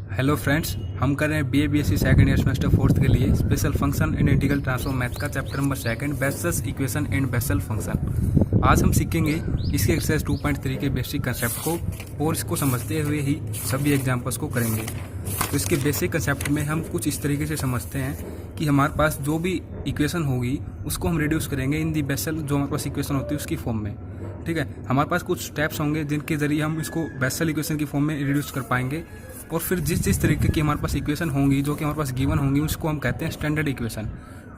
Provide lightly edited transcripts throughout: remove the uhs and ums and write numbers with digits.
Hello friends, हम कर रहे हैं BA BSc second year semester fourth के लिए special function and integral transform math का chapter number second Bessel's equation and Bessel function. आज हम सीखेंगे इसके एक्सरसाइज 2.3 के बेसिक कंसेप्ट को और इसको समझते हुए ही सभी एग्जाम्पल्स को करेंगे। तो इसके बेसिक कंसेप्ट में हम कुछ इस तरीके से समझते हैं कि हमारे पास जो भी इक्वेशन होगी उसको हम रिड्यूस करेंगे इन दी बेसल, जो हमारे पास इक्वेशन होती है उसकी फॉर्म में। ठीक है, हमारे पास कुछ स्टेप्स होंगे जिनके जरिए हम इसको बेसल इक्वेशन की फॉर्म में रिड्यूस कर पाएंगे। और फिर जिस तरीके की हमारे पास इक्वेशन होंगी जो कि हमारे पास गिवन होंगी उसको हम कहते हैं स्टैंडर्ड इक्वेशन।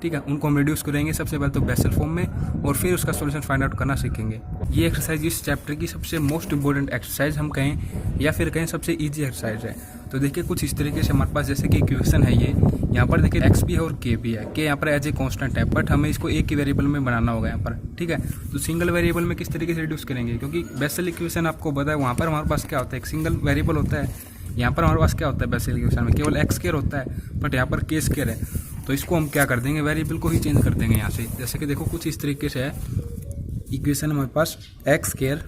ठीक है, उनको हम रिड्यूस करेंगे सबसे पहले तो बेसल फॉर्म में और फिर उसका सॉल्यूशन फाइंड आउट करना सीखेंगे। ये एक्सरसाइज इस चैप्टर की सबसे मोस्ट इंपॉर्टेंट एक्सरसाइज हम कहें या फिर कहें सबसे ईजी एक्सरसाइज है। तो देखिए कुछ इस तरीके से हमारे पास जैसे कि इक्वेशन है ये, यहाँ पर देखिए एक्स भी है और के भी है। के यहाँ पर एज ए कॉन्स्टेंट है बट हमें इसको एक ही वेरिएबल में बनाना होगा यहाँ पर। ठीक है, तो सिंगल वेरिएबल में किस तरीके से रिड्यूस करेंगे, क्योंकि बेसल इक्वेशन आपको पता है वहाँ पर हमारे पास क्या होता है, एक सिंगल वेरिएबल होता है। यहाँ पर हमारे पास क्या होता है बेसल इक्वेशन में, केवल एक्स स्क्वायर होता है बट यहाँ पर के स्क्वायर है। तो इसको हम क्या कर देंगे, वेरिएबल को ही चेंज कर देंगे यहाँ से। जैसे कि देखो कुछ इस तरीके से है इक्वेशन हमारे पास एक्स स्क्वायर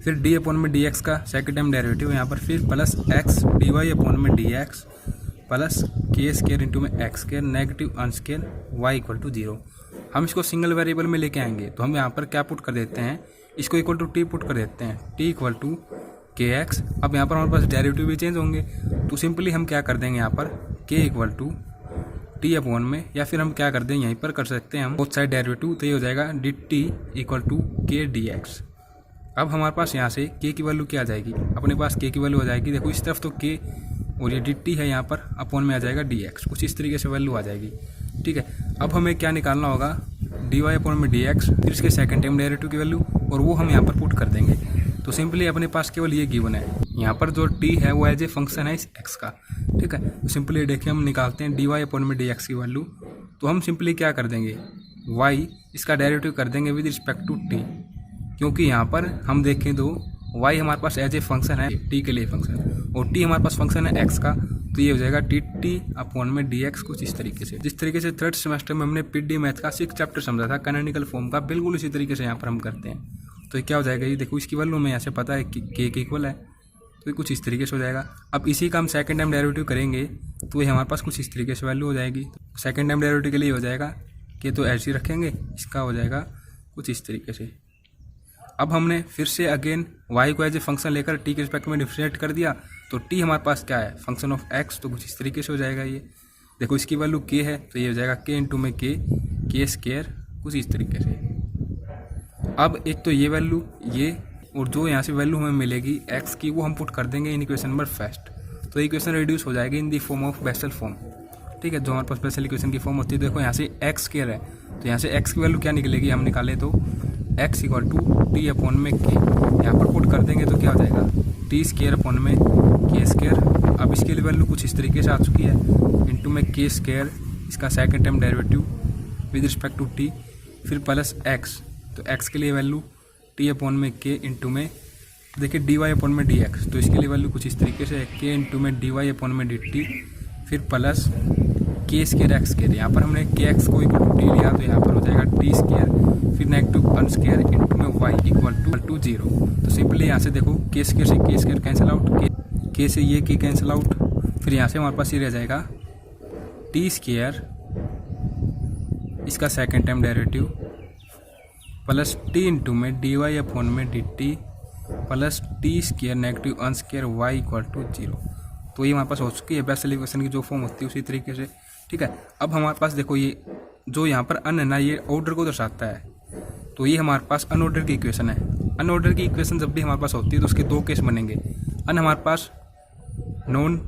फिर डी अपॉन में डी एक्स का सेकंड टाइम डेरिवेटिव यहाँ पर, फिर plus X D Y upon में D x plus K square into में x square negative N square Y equal to 0। हम इसको सिंगल वेरिएबल में लेके आएंगे तो हम यहाँ पर क्या पुट कर देते हैं, इसको इक्वल टू टी पुट कर देते हैं, टी इक्वल टू के एक्स। अब यहाँ पर हमारे पास डेरिवेटिव भी चेंज होंगे तो सिंपली हम क्या कर देंगे यहाँ पर के इक्वल टू टी अपॉन में, या फिर हम क्या कर देंगे यहीं पर कर सकते हैं हम बोथ साइड डेरिवेटिव, तो ये हो जाएगा डी टी इक्वल टू के डी एक्स। अब हमारे पास यहाँ से के की वैल्यू क्या आ जाएगी, अपने पास के की वैल्यू आ जाएगी, देखो इस तरफ तो के और ये डी टी है, यहाँ पर अपॉन में आ जाएगा डी एक्स, कुछ इस तरीके से वैल्यू आ जाएगी। ठीक है, अब हमें क्या निकालना होगा, डी वाई अपॉन में डी एक्स फिर इसके सेकंड टाइम डेरिवेटिव की वैल्यू, और वो हम यहाँ पर पुट कर देंगे। तो सिंपली अपने पास केवल ये गिवन है, यहाँ पर जो टी है वो एज ए फंक्शन है इस एक्स का। ठीक है, तो सिंपली देखिए हम निकालते हैं डी वाई अपॉन में डी एक्स की वैल्यू। तो हम सिंपली क्या कर देंगे, वाई इसका डेरिवेटिव कर देंगे विद रिस्पेक्ट टू टी, क्योंकि यहाँ पर हम देखें तो वाई हमारे पास एज ए फंक्शन है टी के लिए फंक्शन, और टी हमारे पास फंक्शन है एक्स का, तो ये हो जाएगा टी टी अपॉन में डी एक्स, कुछ इस तरीके से। जिस तरीके से थर्ड सेमेस्टर में हमने पीडी मैथ का 6 चैप्टर समझा था कैनोनिकल फॉर्म का, बिल्कुल इसी तरीके से यहाँ पर हम करते हैं। तो ये क्या हो जाएगा, ये देखो इसकी वैल्यू में यहाँ से पता है कि के इक्वल है, तो ये कुछ इस तरीके से हो जाएगा। अब इसी का हम सेकंड टाइम डेरिवेटिव करेंगे तो ये हमारे पास कुछ इस तरीके से वैल्यू हो जाएगी। सेकंड टाइम डेरिवेटिव के लिए हो जाएगा कि तो ऐसे ही रखेंगे, इसका हो जाएगा कुछ इस तरीके से। अब हमने फिर से अगेन y को एज ए फंक्शन लेकर t के रिस्पेक्ट में डिफरेंशिएट कर दिया, तो t हमारे पास क्या है, फंक्शन ऑफ x, तो कुछ इस तरीके से हो जाएगा। ये देखो इसकी वैल्यू k है तो ये हो जाएगा k इंटू में के स्क्वायर, कुछ इस तरीके से। अब एक तो ये वैल्यू ये, और जो यहाँ से वैल्यू हमें मिलेगी x की वो हम पुट कर देंगे इन इक्वेशन नंबर फर्स्ट, तो इक्वेशन रिड्यूस हो जाएगी in the form of Bessel form. ठीक है, जो हमारे पास बेसल इक्वेशन की फॉर्म होती है, देखो यहाँ से एक्स स्क्वायर है तो यहाँ से x की वैल्यू क्या निकलेगी, हम निकाले तो x equal to T upon में के, यहाँ पर पुट कर देंगे तो क्या हो जाएगा टी स्क्वायर अपॉन में के स्क्वायर। अब इसके लिए वैल्यू कुछ इस तरीके से आ चुकी है, इंटू में के स्क्वायर इसका second time derivative with respect to t, फिर प्लस एक्स, तो x के लिए वैल्यू टी अपॉन में के इंटू में देखिए डी वाई अपॉन में डी एक्स, तो इसके लिए वैल्यू कुछ इस तरीके से है के इंटू में डी वाई अपॉन में डी टी, फिर plus K square x square. यहाँ पर हमने के एक्स को इक्वल टू टी लिया तो यहाँ पर हो जाएगा टी स्क्वायर फिर नेगेटिव वन स्क्वायर इंटू में वाई इक्वल टू 0। तो सिंपली यहाँ से देखो के स्क्वायर से के स्क्वायर कैंसिल आउट, के से ये के कैंसिल आउट, फिर यहाँ से हमारे पास ये रह जाएगा टी स्क्वायर इसका second time derivative plus t into में डी वाई अपॉन में d t plus t square negative one square Y equal to 0। तो ये हमारे पास हो चुकी है बेसल इक्वेशन की जो फॉर्म होती है उसी तरीके से। ठीक है, अब हमारे पास देखो ये जो यहाँ पर अन है ना, ये ऑर्डर को दर्शाता है, तो ये हमारे पास अनऑर्डर की इक्वेशन है। अनऑर्डर की इक्वेशन जब भी हमारे पास होती है तो उसके दो केस बनेंगे, अन हमारे पास नॉन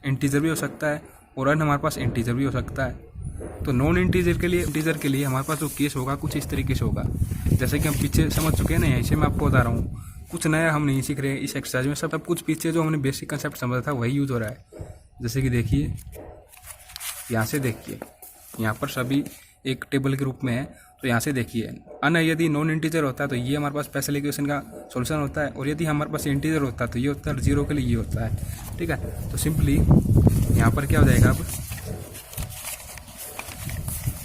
इंटीजर भी हो सकता है और अन हमारे पास इंटीजर भी हो सकता है। तो नॉन इंटीजर के लिए हमारे पास जो केस होगा कुछ इस तरीके से होगा, जैसे कि हम पीछे समझ चुके हैं ना, यहीं से मैं आपको बता रहा हूँ, कुछ नया हम नहीं सीख रहे हैं इस एक्सरसाइज में, सब कुछ पीछे जो हमने बेसिक कंसेप्ट समझा था वही यूज हो रहा है। जैसे कि देखिए यहाँ से देखिए, यहाँ पर सभी एक टेबल के रूप में है, तो यहाँ से देखिए अन यदि नॉन इंटीजर होता है तो ये हमारे पास स्पेशल इक्वेशन का सॉल्यूशन होता है, और यदि हमारे पास इंटीजर होता है तो ये होता है, 0 के लिए ये होता है। ठीक है, तो सिंपली यहाँ पर क्या हो जाएगा, अब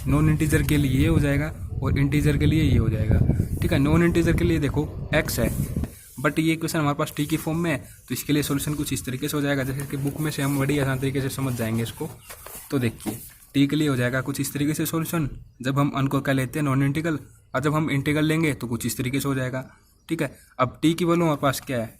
नॉन इंटीजर के लिए ये हो जाएगा और इंटीजर के लिए ये हो जाएगा। ठीक है, नॉन इंटीजर के लिए देखो x है बट ये इक्वेशन हमारे पास टी की फॉर्म में है, तो इसके लिए सोल्यूशन कुछ इस तरीके से हो जाएगा, जैसे कि बुक में से हम बड़ी आसान तरीके से समझ जाएंगे इसको। तो देखिए टी के लिए हो जाएगा कुछ इस तरीके से सोल्यूशन, जब हम अन को क्या लेते हैं नॉन इंटीग्रल, और जब हम इंटीग्रल लेंगे तो कुछ इस तरीके से हो जाएगा। ठीक है, अब टी की वैल्यू हमारे पास क्या है,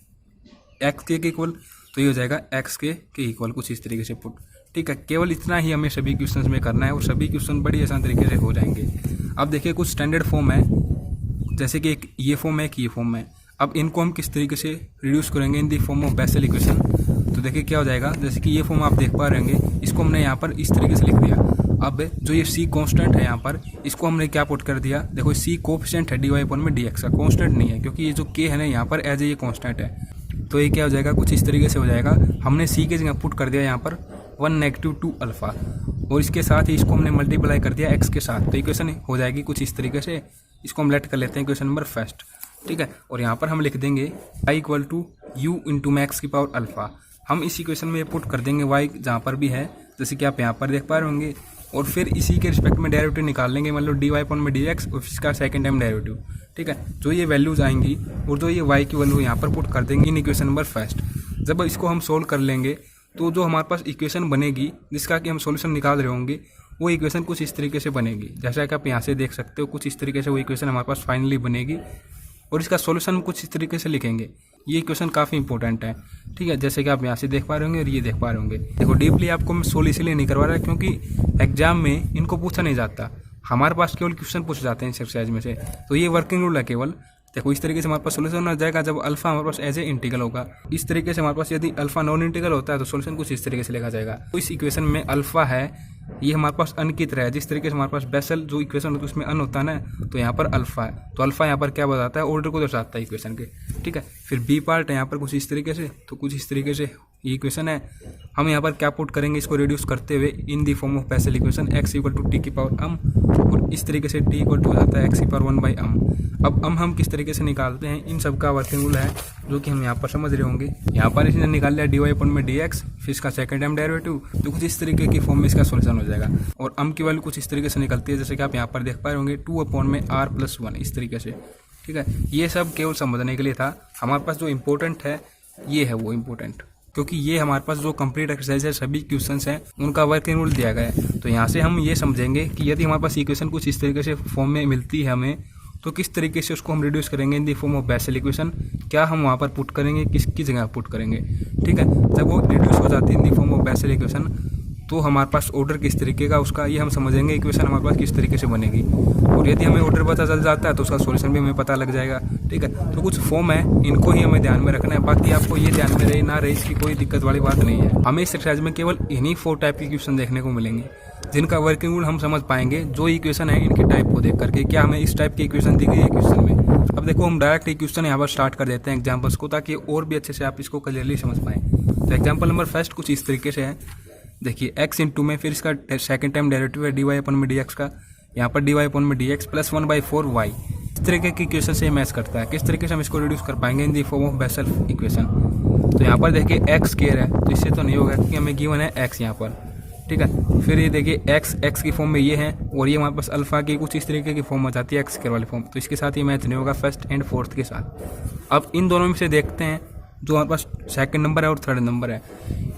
एक्स के इक्वल, तो ये हो जाएगा एक्स के इक्वल कुछ इस तरीके से पुट। ठीक है, केवल इतना ही हमें सभी क्वेश्चंस में करना है और सभी क्वेश्चन बड़ी आसान तरीके से हो जाएंगे। अब देखिए कुछ स्टैंडर्ड फॉर्म है, जैसे कि एक ये फॉर्म है, एक ये फॉर्म है। अब इनको हम किस तरीके से रिड्यूस करेंगे in the form of Bessel equation, तो देखिए क्या हो जाएगा, जैसे कि ये फॉर्म आप देख पा रहे होंगे, इसको हमने यहाँ पर इस तरीके से लिख दिया। अब जो ये सी कांस्टेंट है यहाँ पर, इसको हमने क्या पुट कर दिया, देखो सी कोएफिशिएंट है dy अपॉन में dx का, कांस्टेंट नहीं है, क्योंकि ये जो k है ना यहाँ पर एज ए ये कांस्टेंट है। तो ये क्या हो जाएगा, कुछ इस तरीके से हो जाएगा। हमने सी के जगह पुट कर दिया यहाँ पर 1 नेगेटिव 2 अल्फा, और इसके साथ ही इसको हमने मल्टीप्लाई कर दिया एक्स के साथ, तो इक्वेशन हो जाएगी कुछ इस तरीके से। इसको हम लेट कर लेते हैं क्वेश्चन नंबर फर्स्ट। ठीक है, और यहाँ पर हम लिख देंगे y equal to u into max की पावर अल्फा। हम इस इक्वेशन में पुट कर देंगे y जहाँ पर भी है, जैसे कि आप यहाँ पर देख पा रहे होंगे, और फिर इसी के रिस्पेक्ट में डेरिवेटिव निकाल लेंगे, मतलब dy अपॉन में dx और इसका सेकंड टाइम डेरिवेटिव। ठीक है, जो ये वैल्यूज आएंगी और जो ये y की वैल्यू यहाँ पर पुट कर देंगे इन इक्वेशन नंबर फर्स्ट। जब इसको हम सोल्व कर लेंगे तो जो हमारे पास इक्वेशन बनेगी जिसका कि हम सॉल्यूशन निकाल रहे होंगे, वो इक्वेशन कुछ इस तरीके से बनेगी, जैसा कि आप यहाँ से देख सकते हो। कुछ इस तरीके से वो इक्वेशन हमारे पास फाइनली बनेगी और इसका सॉल्यूशन कुछ इस तरीके से लिखेंगे। ये इक्वेशन काफ़ी इंपॉर्टेंट है। ठीक है, जैसे कि आप यहाँ से देख पा रहे होंगे और ये देख पा रहे होंगे। देखो डीपली आपको मैं सोल्व इसलिए नहीं करवा रहा क्योंकि एग्जाम में इनको पूछा नहीं जाता, हमारे पास केवल क्वेश्चन पूछे जाते हैं इस एक्सरसाइज में से। तो ये वर्किंग रूल है केवल। देखो इस तरीके से हमारे पास सोल्यूशन आ जाएगा जब अल्फा हमारे पास एज ए इंटीग्रल होगा। इस तरीके से हमारे पास यदि अल्फा नॉन इंटीग्रल होता है तो सोल्यूशन कुछ इस तरीके से लिखा जाएगा। तो इस इक्वेशन में अल्फा है, ये हमारे पास अन की तरह है। जिस तरीके से हमारे पास बेसल जो इक्वेशन होता है उसमें अन होता है ना, तो यहाँ पर अल्फा है, तो अल्फा यहाँ पर क्या बताता है, ऑर्डर को दर्शाता है इक्वेशन के। ठीक है, फिर बी पार्ट है यहाँ पर कुछ इस तरीके से, तो कुछ इस तरीके से ये इक्वेशन है। हम यहाँ पर क्या पुट करेंगे, इसको रिड्यूस करते हुए in the form of Bessel equation x equal to t की पावर m, और इस तरीके से t इक्वल टू हो जाता है x की पावर 1 बाई m। अब हम किस तरीके से निकालते हैं, इन सब का वर्किंग रूल है जो कि हम यहाँ पर समझ रहे होंगे। यहाँ पर इसने निकाल लिया dy अपॉन में dx, फिर इसका सेकंड टाइम डेरिवेटिव, तो कुछ इस तरीके की फॉर्म में इसका सोल्यूशन हो जाएगा। और m की वैल्यू कुछ इस तरीके से निकलती है, जैसे कि आप यहाँ पर देख पा रहे होंगे 2 अपॉन में r प्लस 1 इस तरीके से। ठीक है, ये सब केवल समझने के लिए था। हमारे पास जो इम्पोर्टेंट है ये है वो इम्पोर्टेंट, क्योंकि ये हमारे पास जो कंप्लीट एक्सरसाइज है, सभी क्वेश्चंस हैं, उनका वर्किंग रूल दिया गया है। तो यहाँ से हम ये समझेंगे कि यदि हमारे पास इक्वेशन कुछ इस तरीके से फॉर्म में मिलती है हमें, तो किस तरीके से उसको हम रिड्यूस करेंगे in the form of Bessel equation, क्या हम वहाँ पर पुट करेंगे, किसकी जगह पुट करेंगे। ठीक है, जब वो रिड्यूस हो जाती है in the form of Bessel equation, तो हमारे पास ऑर्डर किस तरीके का उसका ये हम समझेंगे, इक्वेशन हमारे पास किस तरीके से बनेगी। और यदि हमें ऑर्डर पता चल जाता है तो उसका सॉल्यूशन भी हमें पता लग जाएगा। ठीक है, तो कुछ फॉर्म है, इनको ही हमें ध्यान में रखना है, बाकी आपको ये ध्यान में रहे ना रहे इसकी कोई दिक्कत वाली बात नहीं है। हमें इस एक्सरसाइज में केवल इन्हीं 4 टाइप के क्वेश्चन देखने को मिलेंगे जिनका वर्किंग रूल हम समझ पाएंगे। जो इक्वेशन है इनके टाइप को देख करके, क्या हमें इस टाइप की इक्वेशन दी गई है क्वेश्चन में। अब देखो हम डायरेक्ट इक्वेशन यहाँ पर स्टार्ट कर देते हैं एग्जाम्पल्स को, ताकि और भी अच्छे से आप इसको क्लियरली समझ पाएँ। तो एग्जाम्पल नंबर फर्स्ट कुछ इस तरीके से है। देखिए x इंटू में फिर इसका सेकंड टाइम डेरिवेटिव है dy अपॉन में dx का, यहाँ पर dy अपॉन में dx प्लस 1/4y। इस तरीके की इक्वेशन से मैच करता है। किस तरीके से हम इसको रिड्यूस कर पाएंगे in the form of Bessel equation. तो यहाँ पर देखिए x स्क्वायर है, तो इससे तो नहीं होगा क्योंकि हमें गिवन है x यहाँ पर। ठीक है, फिर ये देखिए x की फॉर्म में ये है, और ये हमारे पास अल्फा की कुछ इस तरीके की फॉर्म हो जाती है x स्क्वायर वाली फॉर्म, तो इसके साथ ये मैच नहीं होगा फर्स्ट एंड फोर्थ के साथ। अब इन दोनों में से देखते हैं जो हमारे पास सेकंड नंबर है और थर्ड नंबर है,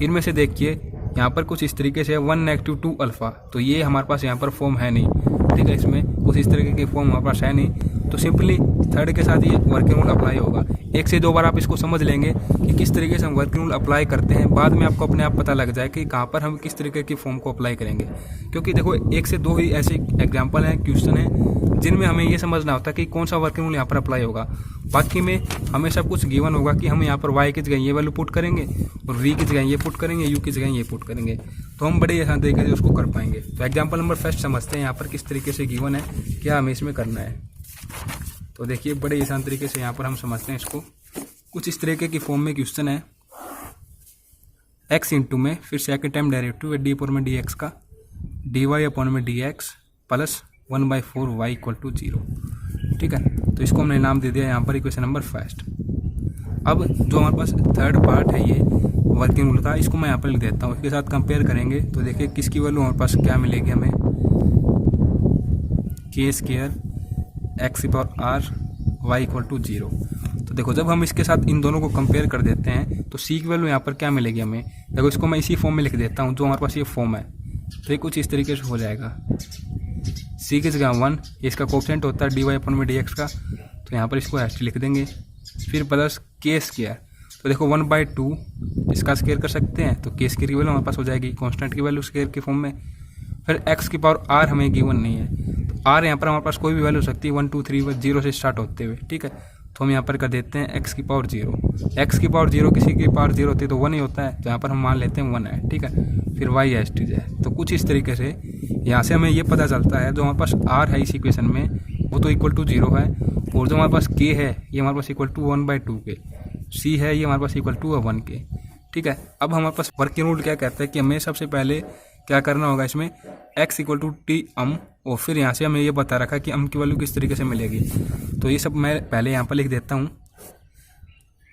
इनमें से देखिए यहाँ पर कुछ इस तरीके से 1 नेगेटिव 2 अल्फा, तो ये हमारे पास यहाँ पर फॉर्म है नहीं। ठीक है, इसमें कुछ इस तरीके की फॉर्म हमारे पास है नहीं, तो सिंपली थर्ड के साथ ये वर्किंग रूल अप्लाई होगा। 1 से 2 बार आप इसको समझ लेंगे कि किस तरीके से हम वर्किंग रूल अप्लाई करते हैं, बाद में आपको अपने आप पता लग जाए कि कहाँ पर हम किस तरीके की फॉर्म को अप्लाई करेंगे। क्योंकि देखो 1 से 2 ही ऐसे एग्जाम्पल हैं, क्वेश्चन हैं, जिनमें हमें ये समझना होता है कि कौन सा वर्किंग रूल यहाँ पर अप्लाई होगा। बाकी में हमें सब कुछ गिवन होगा कि हम यहाँ पर y की जगह ये वैल्यू पुट करेंगे और v की जगह ये पुट करेंगे, u की जगह ये पुट करेंगे, तो हम बड़े आसान तरीके से उसको कर पाएंगे। तो एग्जाम्पल नंबर फर्स्ट समझते हैं यहाँ पर किस तरीके से गिवन है, क्या हमें इसमें करना है। तो देखिए बड़े आसान तरीके से यहाँ पर हम समझते हैं इसको। कुछ इस तरीके की फॉर्म में क्वेश्चन है, x इंटू में फिर सेकंड टाइम डेरिवेटिव है डी अपॉन में dx का, dy अपॉन में dx plus 1/4y equal to 0। ठीक है, तो इसको हमने नाम दे दिया यहाँ पर इक्वेशन नंबर फर्स्ट। अब जो हमारे पास थर्ड पार्ट है ये वर्किंग रूल का, इसको मैं यहाँ पर लिख देता हूँ, इसके साथ कंपेयर करेंगे तो देखिए किसकी वैल्यू हमारे पास क्या मिलेगी हमें, k स्क्वायर x की power r y equal to 0। तो तो देखो जब हम इसके साथ इन दोनों को कंपेयर कर देते हैं तो सी की वैल्यू यहाँ पर क्या मिलेगी हमें। देखो इसको मैं इसी फॉर्म में लिख देता हूँ जो हमारे पास ये फॉर्म है, तो ये कुछ इस तरीके से हो जाएगा। सी की जगह 1, इसका कोफिशिएंट होता है dy अपन में dx का, तो यहाँ पर इसको एस लिख देंगे, फिर प्लस के स्क्वायर। तो देखो 1/2 इसका स्क्वायर कर सकते हैं, तो के स्क्वायर की वैल्यू हमारे पास हो जाएगी कांस्टेंट की वैल्यू स्क्वायर के फॉर्म में। फिर एक्स की पावर आर हमें गिवन नहीं है, तो आर यहाँ पर हमारे पास कोई भी वैल्यू हो सकती है 1 2 3 0 से स्टार्ट होते हुए, ठीक है। तो हम यहाँ पर कर देते हैं एक्स की पावर 0। एक्स की पावर 0 किसी की पावर 0 होती है तो 1 ही होता है, तो यहाँ पर हम मान लेते हैं 1 है, ठीक है। फिर वाई एस टी है, तो कुछ इस तरीके से यहाँ से हमें ये पता चलता है जो हमारे पास आर है इस इक्वेशन में वो तो इक्वल टू 0 है, और जो हमारे पास के है ये हमारे पास इक्वल टू 1/2 के, सी है ये हमारे पास इक्वल टू 1 के, ठीक है। अब हमारे पास वर्किंग रूल क्या कहता है कि हमें सबसे पहले क्या करना होगा इसमें x इक्वल टू टी अम, और फिर यहाँ से हमें ये बता रखा कि अम की वैल्यू किस तरीके से मिलेगी। तो ये सब मैं पहले यहाँ पर लिख देता हूँ।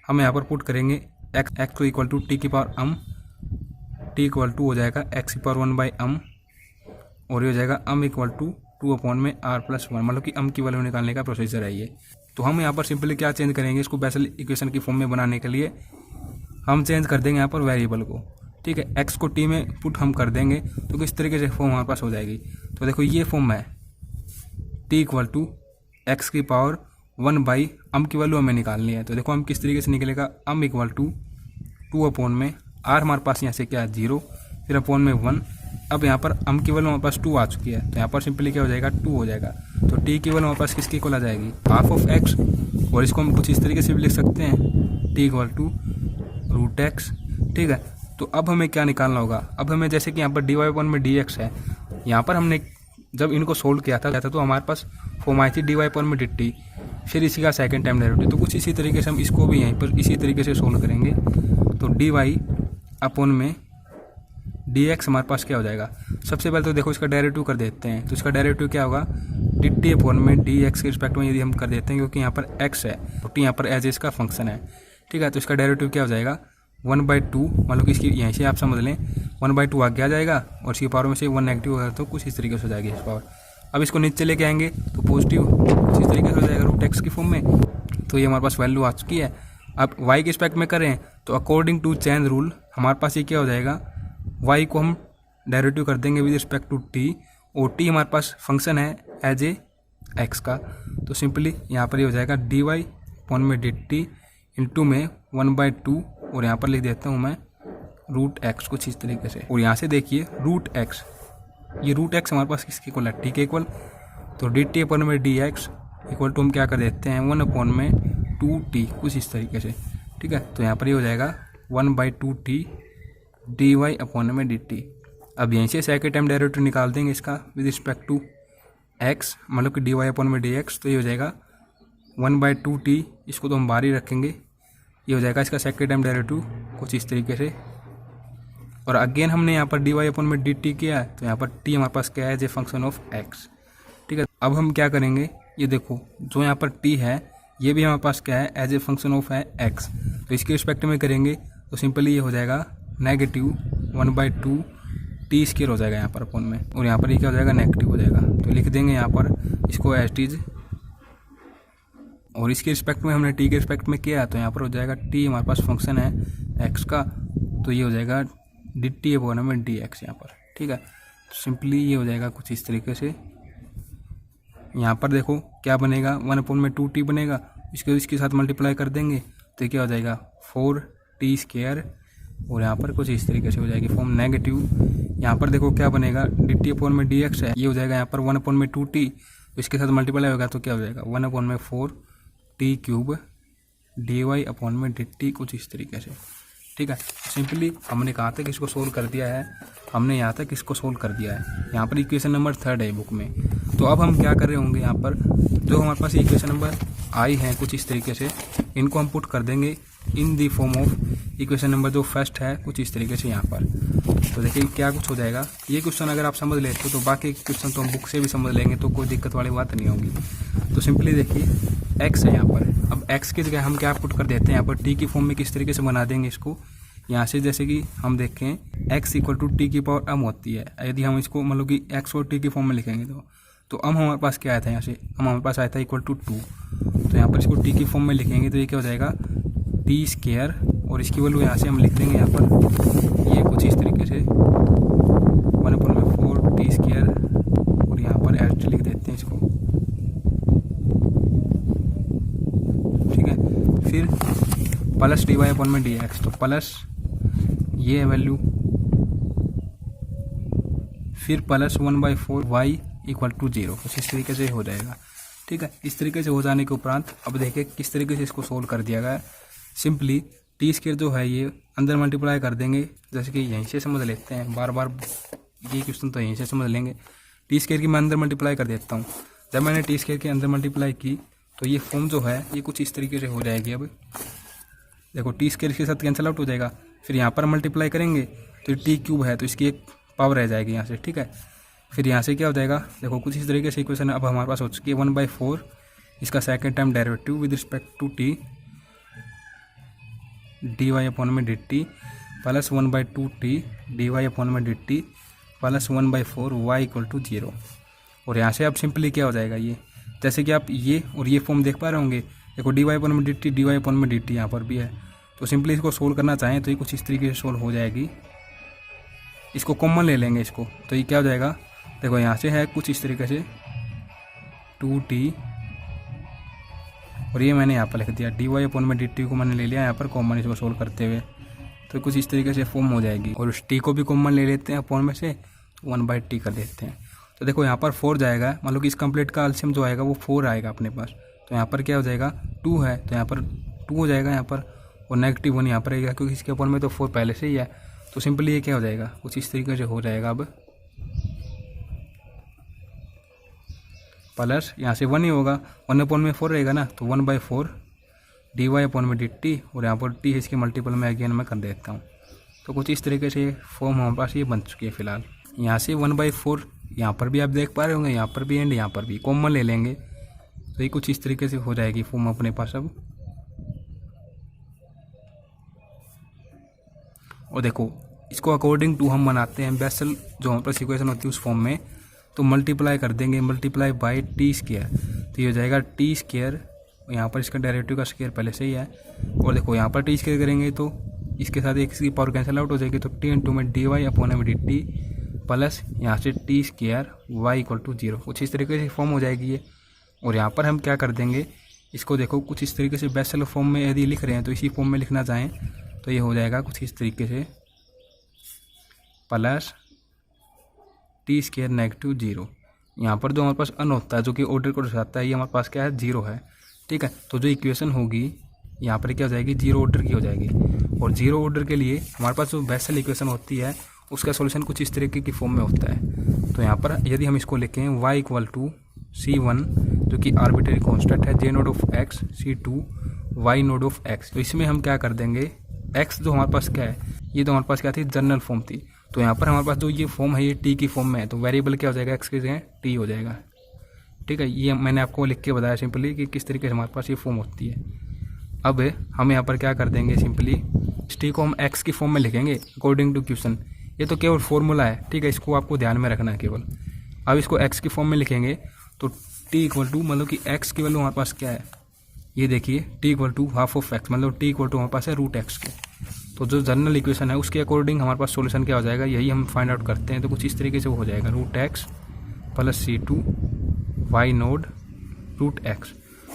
हम यहाँ पर पुट करेंगे x to equal to t की power m, t equal to हो जाएगा x की पावर 1/अम, और ये हो जाएगा अम इक्वल टू 2/r+1, मतलब कि अम की वैल्यू निकालने का प्रोसीजर है ये। तो हम यहाँ पर सिंपली क्या चेंज करेंगे, इसको बेसल इक्वेशन की फॉर्म में बनाने के लिए हम चेंज कर देंगे यहाँ पर वेरिएबल को, ठीक है। x को t में पुट हम कर देंगे तो किस तरीके से फॉर्म हमारे पास हो जाएगी। तो देखो ये फॉर्म है t इक्वल टू एक्स की पावर 1/ अम की वैल्यू हमें निकालनी है। तो देखो हम किस तरीके से निकलेगा, अम इक्वल टू 2/में r हमारे पास यहाँ से क्या है 0, फिर अपॉन में 1। अब यहाँ पर अम की वैल्यू हमारे पास 2 आ चुकी है, तो यहाँ पर सिंपली क्या हो जाएगा 2 हो जाएगा। तो t की वैल्यू हमारे पास किसके इक्वल आ जाएगी, हाफ ऑफ x, और इसको हम कुछ इस तरीके से भी लिख सकते हैं t इक्वल टू √x, ठीक है। तो अब हमें क्या निकालना होगा, अब हमें जैसे कि यहाँ पर dy में dx है, यहाँ पर हमने जब इनको सोल्व किया था तो हमारे पास फॉर्म आई थी dy में dt, फिर इसी का सेकंड टाइम डेरिवेटिव। तो कुछ इसी तरीके से हम इसको भी यहीं पर इसी तरीके से सोल्व करेंगे। तो dy में dx हमारे पास क्या हो जाएगा, सबसे पहले तो देखो इसका डेरिवेटिव कर देते हैं। तो इसका डेरिवेटिव क्या होगा, dt में dx के रिस्पेक्ट में यदि हम कर देते हैं, क्योंकि यहाँ पर x है तो t यहाँ पर एज इसका फंक्शन है, ठीक है। तो इसका डेरिवेटिव क्या हो जाएगा 1/2, मतलब कि इसकी यहीं से आप समझ लें 1/2 आगे आ जाएगा, और इसकी पावर में से 1 नेगेटिव होगा तो कुछ इस तरीके से हो जाएगी इस पावर। अब इसको नीचे लेके आएंगे तो पॉजिटिव कुछ इस तरीके से हो जाएगा √x की फॉर्म में। तो ये हमारे पास वैल्यू आ चुकी है। अब y के रिस्पेक्ट में करें तो अकॉर्डिंग टू चेन रूल हमारे पास ये क्या हो जाएगा, y को हम डेरिवेटिव कर देंगे विद रिस्पेक्ट टू t, और t हमारे पास फंक्शन है एज ए x का। तो सिंपली यहाँ पर ये हो जाएगा dy में dt इंटू में 1/2, और यहाँ पर लिख देता हूँ मैं √x कुछ इस तरीके से। और यहाँ से देखिए √x, ये √x हमारे पास किसके इक्वल है, t के इक्वल। तो dt में dx इक्वल टू हम क्या कर देते हैं 1/2t कुछ इस तरीके से, ठीक है। तो यहाँ पर ये हो जाएगा 1/2t dy में dt। अब यहीं से सेकंड टाइम डेरिवेटिव निकाल देंगे इसका विद रिस्पेक्ट टू x, मतलब कि dy में dx। तो ये हो जाएगा 1/2t, इसको तो हम बाहर ही रखेंगे, ये हो जाएगा इसका सेकंड टाइम डेरिवेटिव कुछ इस तरीके से। और अगेन हमने यहाँ पर dy में dt किया है, तो यहाँ पर t हमारे पास क्या है as a function of x, ठीक है। अब हम क्या करेंगे, ये देखो जो यहाँ पर t है ये भी हमारे पास क्या है एज ए फंक्शन ऑफ है x। तो इसके रिस्पेक्ट में करेंगे तो सिंपली ये हो जाएगा -1/2 t स्क्वायर हो जाएगा यहाँ पर अपॉन में, और यहाँ पर ये क्या हो जाएगा नेगेटिव हो जाएगा। तो लिख देंगे यहाँ पर इसको एज इट इज, और इसके रिस्पेक्ट में हमने t के रिस्पेक्ट में किया, तो यहाँ पर हो जाएगा t हमारे पास फंक्शन है x का, तो ये हो जाएगा dt में dx यहाँ पर, ठीक है। तो सिंपली ये हो जाएगा कुछ इस तरीके से। यहाँ पर देखो क्या बनेगा 1/2t बनेगा, इसके साथ मल्टीप्लाई कर देंगे तो क्या हो जाएगा 4t स्क्वायर, और यहाँ पर कुछ इस तरीके से हो जाएगी फॉर्म नेगेटिव। यहाँ पर देखो क्या बनेगा dt में dx है, ये हो जाएगा यहाँ पर 1/2t, इसके साथ मल्टीप्लाई होगा तो क्या हो जाएगा 1/4t³ dy में dt कुछ इस तरीके से, ठीक है। सिंपली हमने कहाँ तक इसको सोल्व कर दिया है, हमने यहाँ तक इसको सोल्व कर दिया है। यहाँ पर इक्वेशन नंबर 3 है बुक में। तो अब हम क्या कर रहे होंगे, यहाँ पर जो हमारे पास इक्वेशन नंबर आई है कुछ इस तरीके से, इनको हम पुट कर देंगे in the form of equation number जो फर्स्ट है कुछ इस तरीके से यहाँ पर। तो देखिए क्या कुछ हो जाएगा, ये क्वेश्चन अगर आप समझ लेते हो तो बाकी क्वेश्चन तो हम बुक से भी समझ लेंगे, तो कोई दिक्कत वाली बात नहीं होगी। तो सिंपली देखिए x है यहाँ पर, अब x की जगह हम क्या पुट कर देते हैं यहाँ पर t की फॉर्म में किस तरीके से बना देंगे इसको। यहाँ से जैसे कि हम देखें x इक्वल टू t की पावर m होती है, यदि हम इसको मतलब कि x और t की फॉर्म में लिखेंगे तो तो अब हमारे पास क्या आया था यहाँ से, हमारे पास आया था इक्वल टू 2। तो यहाँ पर इसको टी की फॉर्म में लिखेंगे तो ये क्या हो जाएगा टी स्क्वायर, और इसकी वैल्यू यहाँ से हम लिख देंगे यहाँ पर ये कुछ इस तरीके से 1/4 टी स्क्वायर, और यहाँ पर एच लिख देते हैं इसको, ठीक है। फिर प्लस dy/dx, तो प्लस ये है वैल्यू, फिर प्लस 1/4 y इक्वल टू 0, कुछ इस तरीके से हो जाएगा, ठीक है। इस तरीके से हो जाने के उपरांत अब देखिए किस तरीके से इसको सोल्व कर दिया गया है। सिंपली टी स्क्वायर जो है ये अंदर मल्टीप्लाई कर देंगे, जैसे कि यहीं से समझ लेते हैं, बार बार ये क्वेश्चन तो यहीं से समझ लेंगे। टी स्क्वायर की मैं अंदर मल्टीप्लाई कर देता हूँ। जब मैंने टी स्क्वायर के अंदर मल्टीप्लाई की तो ये फॉर्म जो है ये कुछ इस तरीके से हो जाएगी। अब देखो टी स्क्वायर के साथ कैंसिल आउट हो जाएगा, फिर यहाँ पर मल्टीप्लाई करेंगे तो टी क्यूब है तो इसकी एक पावर रह जाएगी यहाँ से, ठीक है। फिर यहाँ से क्या हो जाएगा, देखो कुछ इस तरीके से इक्वेशन अब हमारे पास हो चुकी है 1/4 इसका second time derivative with respect to t dy/dt plus 1/2 t dy/dt plus 1/4 y equal to 0। और यहाँ से अब सिंपली क्या हो जाएगा, ये जैसे कि आप ये और ये फॉर्म देख पा रहे होंगे, देखो dy/dt dy/dt यहाँ पर भी है। तो सिंपली इसको सोल्व करना चाहें तो ये कुछ इस तरीके से सोल्व हो जाएगी। इसको कॉमन ले लेंगे इसको, तो ये क्या हो जाएगा, देखो यहाँ से है कुछ इस तरीके से 2t, और ये मैंने यहाँ पर लिख दिया dy/dt को मैंने ले लिया यहाँ पर कॉमन इसको सोल्व करते हुए, तो कुछ इस तरीके से फॉर्म हो जाएगी। और उस t को भी कॉमन ले लेते हैं अपॉन में से 1/t कर देते हैं। तो देखो यहाँ पर 4 जाएगा, मान लो कि इस कंप्लीट का एलसीएम जो आएगा वो 4 आएगा अपने पास, तो यहाँ पर क्या हो जाएगा 2 है तो यहाँ पर 2 हो जाएगा यहाँ पर, और -1 यहाँ पर आएगा क्योंकि इसके अपॉन में तो 4 पहले से ही है। तो सिंपली ये क्या हो जाएगा, कुछ इस तरीके से हो जाएगा। अब प्लस यहाँ से 1 ही होगा, 1/4 रहेगा ना, तो 1/4 dy/dt, और यहाँ पर t इसके मल्टीपल में अगेन मैं कर देता हूँ। तो कुछ इस तरीके से फॉर्म हमारे पास ये बन चुकी है फिलहाल। यहाँ से 1/4 यहाँ पर भी आप देख पा रहे होंगे, यहाँ पर भी एंड यहाँ पर भी कॉमन ले लेंगे तो ये कुछ इस तरीके से हो जाएगी फॉर्म अपने पास। अब और देखो इसको अकॉर्डिंग टू हम बनाते हैं बेसल जो हमारे पास इक्वेशन होती है उस फॉर्म में, तो मल्टीप्लाई कर देंगे, मल्टीप्लाई बाय टी स्क्वायर, तो ये हो जाएगा टी स्क्वायर, यहाँ पर इसका डेरिवेटिव का स्क्वायर पहले से ही है, और देखो यहाँ पर टी स्क्वायर करेंगे तो इसके साथ एक की पावर कैंसिल आउट हो जाएगी, तो t इंटू में dy/dt प्लस यहाँ से t square y equal to 0, कुछ इस तरीके से फॉर्म हो जाएगी ये। और यहाँ पर हम क्या कर देंगे, इसको देखो कुछ इस तरीके से बेसल फॉर्म में यदि लिख रहे हैं तो इसी फॉर्म में लिखना चाहें तो ये हो जाएगा कुछ इस तरीके से प्लस टी स्क्वायर -0। यहाँ पर जो हमारे पास अन होता है जो कि ऑर्डर को दर्शाता है, ये हमारे पास क्या है 0 है, ठीक है। तो जो इक्वेशन होगी यहाँ पर क्या हो जाएगी 0 ऑर्डर की हो जाएगी, और 0 ऑर्डर के लिए हमारे पास जो बेसल इक्वेशन होती है उसका सॉल्यूशन कुछ इस तरीके की फॉर्म में होता है। तो यहाँ पर यदि हम इसको लिखें y इक्वल टू C1 जो कि आर्बिट्रेरी कॉन्स्टेंट है, J node of x, C2 y node of x, तो इसमें हम क्या कर देंगे x जो हमारे पास क्या है, ये तो हमारे पास क्या थी जनरल फॉर्म थी, तो यहाँ पर हमारे पास जो ये फॉर्म है ये t की फॉर्म में है, तो वेरिएबल क्या हो जाएगा x की जगह t हो जाएगा, ठीक है। ये मैंने आपको लिख के बताया सिंपली कि किस तरीके से हमारे पास ये फॉर्म होती है। अब हम यहाँ पर क्या कर देंगे, सिंपली इस t को हम x की फॉर्म में लिखेंगे अकॉर्डिंग टू क्वेश्चन, ये तो केवल फॉर्मूला है, ठीक है, इसको आपको ध्यान में रखना है केवल। अब इसको x की फॉर्म में लिखेंगे तो t इक्वल टू मतलब कि x की वैल्यू हमारे पास क्या है, ये देखिए t equal to half of x, मतलब t इक्वल टू हमारे पास है √x के। तो जो जनरल इक्वेशन है उसके अकॉर्डिंग हमारे पास सॉल्यूशन क्या हो जाएगा, यही हम फाइंड आउट करते हैं। तो कुछ इस तरीके से वो हो जाएगा √x plus C2 y node √x,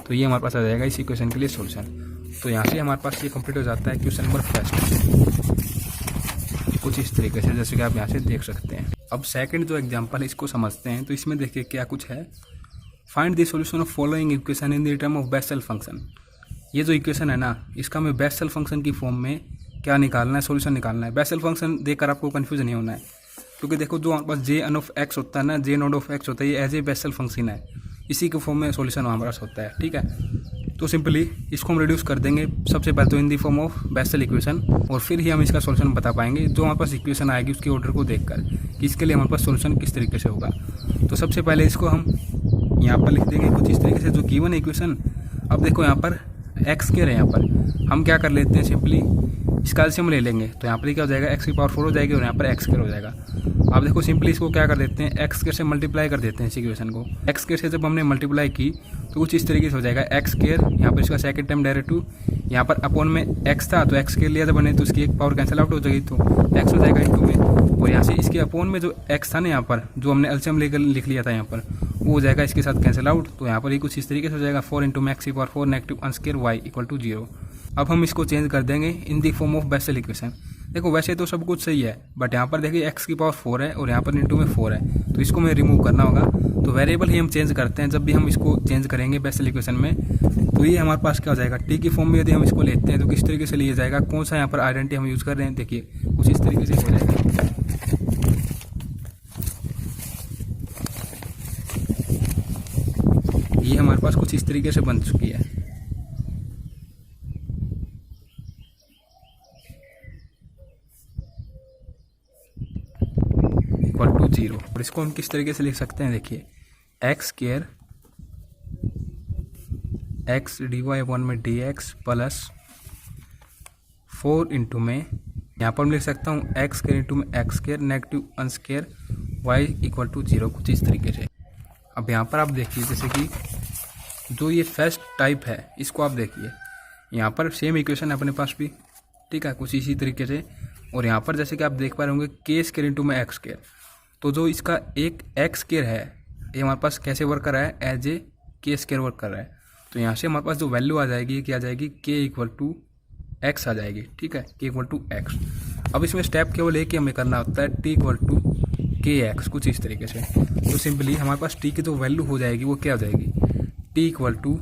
तो ये हमारे पास आ जाएगा इस इक्वेशन के लिए सॉल्यूशन। तो यहाँ से हमारे पास ये कंप्लीट हो जाता है क्वेश्चन नंबर फर्स्ट, कुछ इस तरीके से जैसे कि आप यहाँ से देख सकते हैं। अब सेकंड जो एग्जांपल है इसको समझते हैं। तो इसमें देखिए क्या कुछ है, find the solution of following equation in the term of basal function. ये जो इक्वेशन है ना, इसका हमें बेसल फंक्शन की फॉर्म में क्या निकालना है, सॉल्यूशन निकालना है। बेसल फंक्शन देखकर आपको कंफ्यूज नहीं होना है, क्योंकि देखो जो हमारे पास J n ऑफ x होता है ना, J नोड ऑफ x होता है, ये एज ए बेसल फंक्शन है, इसी के फॉर्म में सॉल्यूशन हमारे पास होता है, ठीक है। तो सिंपली इसको हम रिड्यूस कर देंगे सबसे पहले तो in the form of Bessel equation, और फिर ही हम इसका सॉल्यूशन बता पाएंगे जो हमारे पास इक्वेशन आएगी उसके ऑर्डर को देखकर कि इसके लिए हमारे पास सॉल्यूशन किस तरीके से होगा। तो सबसे पहले इसको हम यहाँ पर लिख देंगे कुछ इस तरीके से जो गिवन इक्वेशन। अब देखो यहाँ पर x के रहे, यहाँ पर हम क्या कर लेते हैं, सिंपली इसका एलसीएम ले लेंगे तो यहाँ पर क्या हो जाएगा, एक्स की पावर 4 हो जाएगी और यहाँ पर एक्स स्क्वायर हो जाएगा। आप देखो सिंपली इसको क्या कर देते हैं, एक्स स्क्वायर से मल्टीप्लाई कर देते हैं इस इक्वेशन को। एक्स स्क्वायर से जब हमने मल्टीप्लाई की तो कुछ इस तरीके से हो जाएगा, एक्स स्क्वायर यहाँ पर इसका सेकंड टाइम डेरिवेटिव, यहाँ पर अपॉन में एक्स था तो एक्स स्क्वायर लिया था बने तो इसकी एक पावर कैंसिल आउट हो जाएगी तो एक्स हो जाएगा इंटू में, और यहाँ से इसके अपॉन में जो एक्स था ना यहाँ पर जो हमने एलसीएम लेकर लिख लिया था यहाँ पर वो हो जाएगा इसके साथ कैंसिल आउट। तो यहाँ पर ये कुछ इस तरीके से हो जाएगा 4 इंटू में एक्स की power 4 negative 1 square Y equal to 0। अब हम इसको चेंज कर देंगे in the form of Bessel equation. देखो वैसे तो सब कुछ सही है बट यहाँ पर देखिए एक्स की पावर 4 है और यहाँ पर इंटू में 4 है तो इसको हमें रिमूव करना होगा। तो वेरिएबल ही हम चेंज करते हैं जब भी हम इसको चेंज करेंगे बेसल इक्वेशन में। तो ये हमारे पास क्या हो जाएगा, टी की फॉर्म में यदि हम इसको लेते हैं तो किस तरीके से लिया जाएगा, कौन सा यहाँ पर आइडेंटिटी हम यूज़ कर रहे हैं, देखिए कुछ इस तरीके से हो जाएगा। ये हमारे पास कुछ इस तरीके से बन चुकी है। Equal to 0। और इसको हम किस तरीके से लिख सकते हैं, देखिए x square x D Y upon में डी एक्स प्लस 4 इंटू में यहाँ पर मैं लिख सकता हूँ एक्स स्क्वायर इंटू में x square negative 1 square Y equal to 0, कुछ इस तरीके से। अब यहाँ पर आप देखिए जैसे कि जो ये फर्स्ट टाइप है इसको आप देखिए, यहाँ पर सेम इक्वेशन है अपने पास भी, ठीक है, कुछ इसी तरीके से। और यहाँ पर जैसे कि आप देख पा रहे होंगे के स्क्वायर इंटू में एक्स स्क्वायर, तो जो इसका एक एक्स स्क्वायर है ये हमारे पास कैसे वर्क कर रहा है, एज ए के स्क्वायर वर्क कर रहा है। तो यहाँ से हमारे पास जो वैल्यू आ जाएगी क्या आ जाएगी, के इक्वल टू एक्स आ जाएगी, ठीक है, के इक्वल टू एक्स। अब इसमें स्टेप केवल एक ही हमें करना होता है, टी इक्वल टू के एक्स, कुछ इस तरीके से। तो सिंपली हमारे पास टी की जो वैल्यू हो जाएगी वो क्या हो जाएगी, टी इक्वल टू,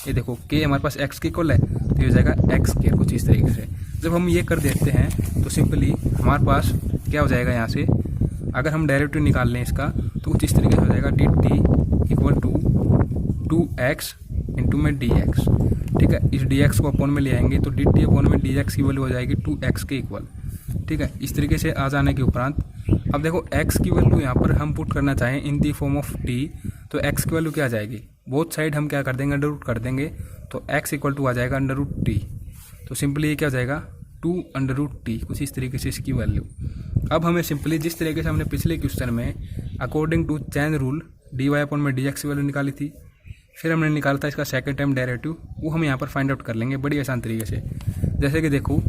ये देखो के हमारे पास एक्स के इक्वल है तो ये हो जाएगा एक्स स्क्वायर, कुछ इस तरीके से। जब हम ये कर देते हैं तो सिंपली हमारे पास क्या हो जाएगा, यहाँ से अगर हम डेरिवेटिव निकाल लें इसका तो कुछ इस तरीके से हो जाएगा, d t equal to 2x into में डी एक्स, ठीक है। इस डी एक्स को अपॉन में ले आएंगे तो डी टी अपॉन में डी एक्स की वैल्यू हो जाएगी 2x के इक्वल, ठीक है। इस तरीके से आ जाने के उपरांत अब देखो x की वैल्यू यहाँ पर हम पुट करना चाहें इन दी फॉर्म ऑफ t, तो x की वैल्यू क्या आ जाएगी, बोथ साइड हम क्या कर देंगे, अंडर रूट कर देंगे तो x इक्वल टू आ जाएगा अंडर रूट टी। तो सिंपली ये क्या हो जाएगा 2 अंडर रूट टी, कुछ इस तरीके से इसकी वैल्यू। अब हमें सिंपली जिस तरीके से हमने पिछले क्वेश्चन में according to chain rule d Y upon में डी एक्स की वैल्यू निकाली थी, फिर हमने निकाला था इसका सेकंड टाइम डेरिवेटिव, वो हम यहाँ पर फाइंड आउट कर लेंगे बड़ी आसान तरीके से। जैसे कि देखो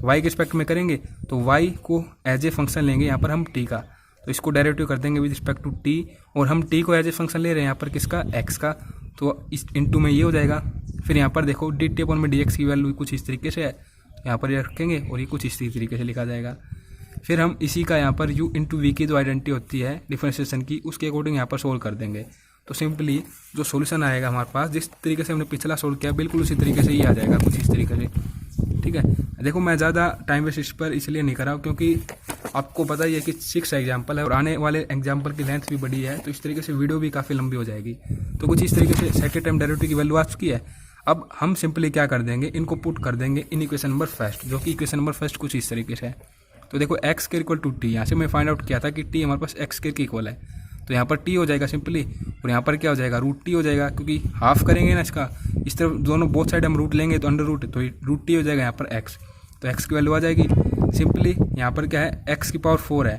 y के रिस्पेक्ट में करेंगे तो y को एज ए फंक्शन लेंगे यहाँ पर हम t का, तो इसको डेरिवेटिव कर देंगे विद रिस्पेक्ट टू t, और हम t को एज ए फंक्शन ले रहे हैं यहाँ पर किसका, x का, तो इस इंटू में ये हो जाएगा। फिर यहाँ पर देखो डी टी अपॉन में डी एक्स की वैल्यू कुछ इस तरीके से है, यहाँ पर ये रखेंगे और ये कुछ इस तरीके से लिखा जाएगा। फिर हम इसी का यहाँ पर u इंटू वी की जो आइडेंटिटी होती है डिफरेंशिएशन की, उसके अकॉर्डिंग यहाँ पर सोल्व कर देंगे। तो सिंपली जो सॉल्यूशन आएगा हमारे पास, जिस तरीके से हमने पिछला सोल्व किया बिल्कुल उसी तरीके से ही आ जाएगा, कुछ इस तरीके से, ठीक है। देखो मैं ज़्यादा टाइम वेस्ट इस पर इसलिए नहीं कर रहा हूँ क्योंकि आपको पता ही है कि 6 एग्जाम्पल है और आने वाले एग्जाम्पल की लेंथ भी बड़ी है, तो इस तरीके से वीडियो भी काफ़ी लंबी हो जाएगी। तो कुछ इस तरीके से सेकंड टाइम डेरिवेटिव की वैल्यू आ चुकी है। अब हम सिंपली क्या कर देंगे, इनको पुट कर देंगे इन इक्वेशन नंबर फर्स्ट, जो कि इक्वेशन नंबर फर्स्ट कुछ इस तरीके से है। तो देखो एक्स के इक्वल टू टी, यहाँ से मैं फाइंड आउट किया था कि टी हमारे पास एक्स के इक्वल है, तो यहाँ पर टी हो जाएगा सिंपली, और यहाँ पर क्या हो जाएगा, रूट टी हो जाएगा, क्योंकि हाफ करेंगे ना इसका, इस तरफ दोनों बोथ साइड हम रूट लेंगे तो अंडर रूट, तो रूट टी हो जाएगा यहाँ पर एक्स, तो एक्स की वैल्यू आ जाएगी। सिंपली यहाँ पर क्या है, एक्स की पावर 4 है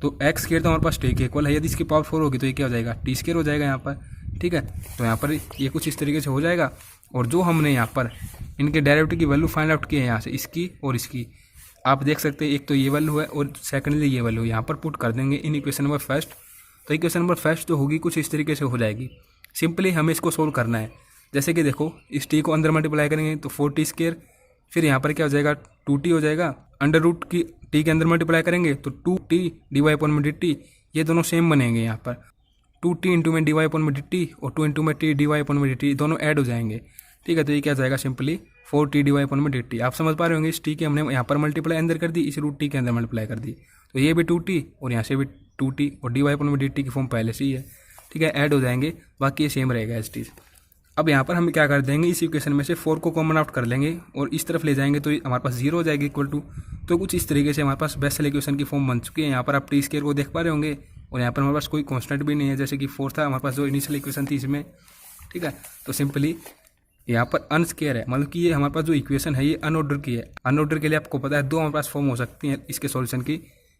तो एक्स स्क्वायर तो हमारे पास टी के इक्वल है, यदि इसकी पावर 4 होगी तो ये क्या हो जाएगा, टी स्क्वायर हो जाएगा यहाँ पर, ठीक है। तो यहाँ पर ये कुछ इस तरीके से हो जाएगा। और जो हमने यहाँ पर इनके डेरिवेटिव की वैल्यू फाइंड आउट की है यहाँ से, इसकी और इसकी, आप देख सकते हैं एक तो ये वैल्यू है और सेकेंडली ये वैल्यू यहाँ पर पुट कर देंगे इन इक्वेशन नंबर फर्स्ट। तो इक्वेशन नंबर फर्स्ट जो होगी कुछ इस तरीके से हो जाएगी। सिंपली हमें इसको सोल्व करना है। जैसे कि देखो इस टी को अंदर मल्टीप्लाई करेंगे तो 4t स्क्वायर, फिर यहाँ पर क्या हो जाएगा 2t हो जाएगा, अंडर रूट की टी के अंदर मल्टीप्लाई करेंगे तो 2t डी वाई अपॉन में डी टी, ये दोनों सेम बनेंगे यहाँ पर 2t इंटू में डी वाई अपॉन में डी टी और 2 इंटू में टी डी वाई अपॉन में डी टी, दोनों ऐड हो जाएंगे, ठीक है। तो ये क्या जाएगा simply 4t d Y upon में डी टी। आप समझ पा रहे होंगे, इस टी के हमने यहाँ पर मल्टीप्लाई अंदर कर दी, इस रूट टी के अंदर मल्टीप्लाई कर दी, तो ये भी 2t और यहाँ से भी 2t और डी वाई अपॉन में डी टी की फॉर्म पहले से ही है, ठीक है, ऐड हो जाएंगे, बाकी ये सेम रहेगा एज टीज। अब यहाँ पर हम क्या कर देंगे, इस इक्वेशन में से 4 को कॉमन आउट कर लेंगे और इस तरफ ले जाएंगे तो हमारे पास 0 हो जाएगी इक्वल टू। तो कुछ इस तरीके से हमारे पास बेसल इक्वेशन की फॉर्म बन चुकी है। यहाँ पर आप टी स्क्वायर को देख पा रहे होंगे और यहाँ पर हमारे पास कोई कांस्टेंट भी नहीं है, जैसे कि 4 था हमारे पास जो इनिशियल इक्वेशन थी इसमें, ठीक है। तो सिंपली यहाँ पर अनस्क्वायर है, मतलब कि ये हमारे पास जो इक्वेशन है ये अनऑर्डर की है। अनऑर्डर के लिए आपको पता है दो हमारे पास फॉर्म हो सकती हैं इसके सॉल्यूशन की,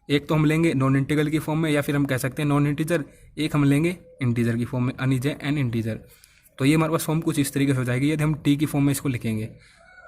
एक तो हम लेंगे नॉन इंटीग्रल की फॉर्म में, या फिर हम कह सकते हैं नॉन इंटीजर, एक हम लेंगे इंटीजर की फॉर्म में, अन इज एन इंटीजर। तो ये हमारे पास फॉर्म कुछ इस तरीके से हो जाएगी यदि हम टी की फॉर्म में इसको लिखेंगे।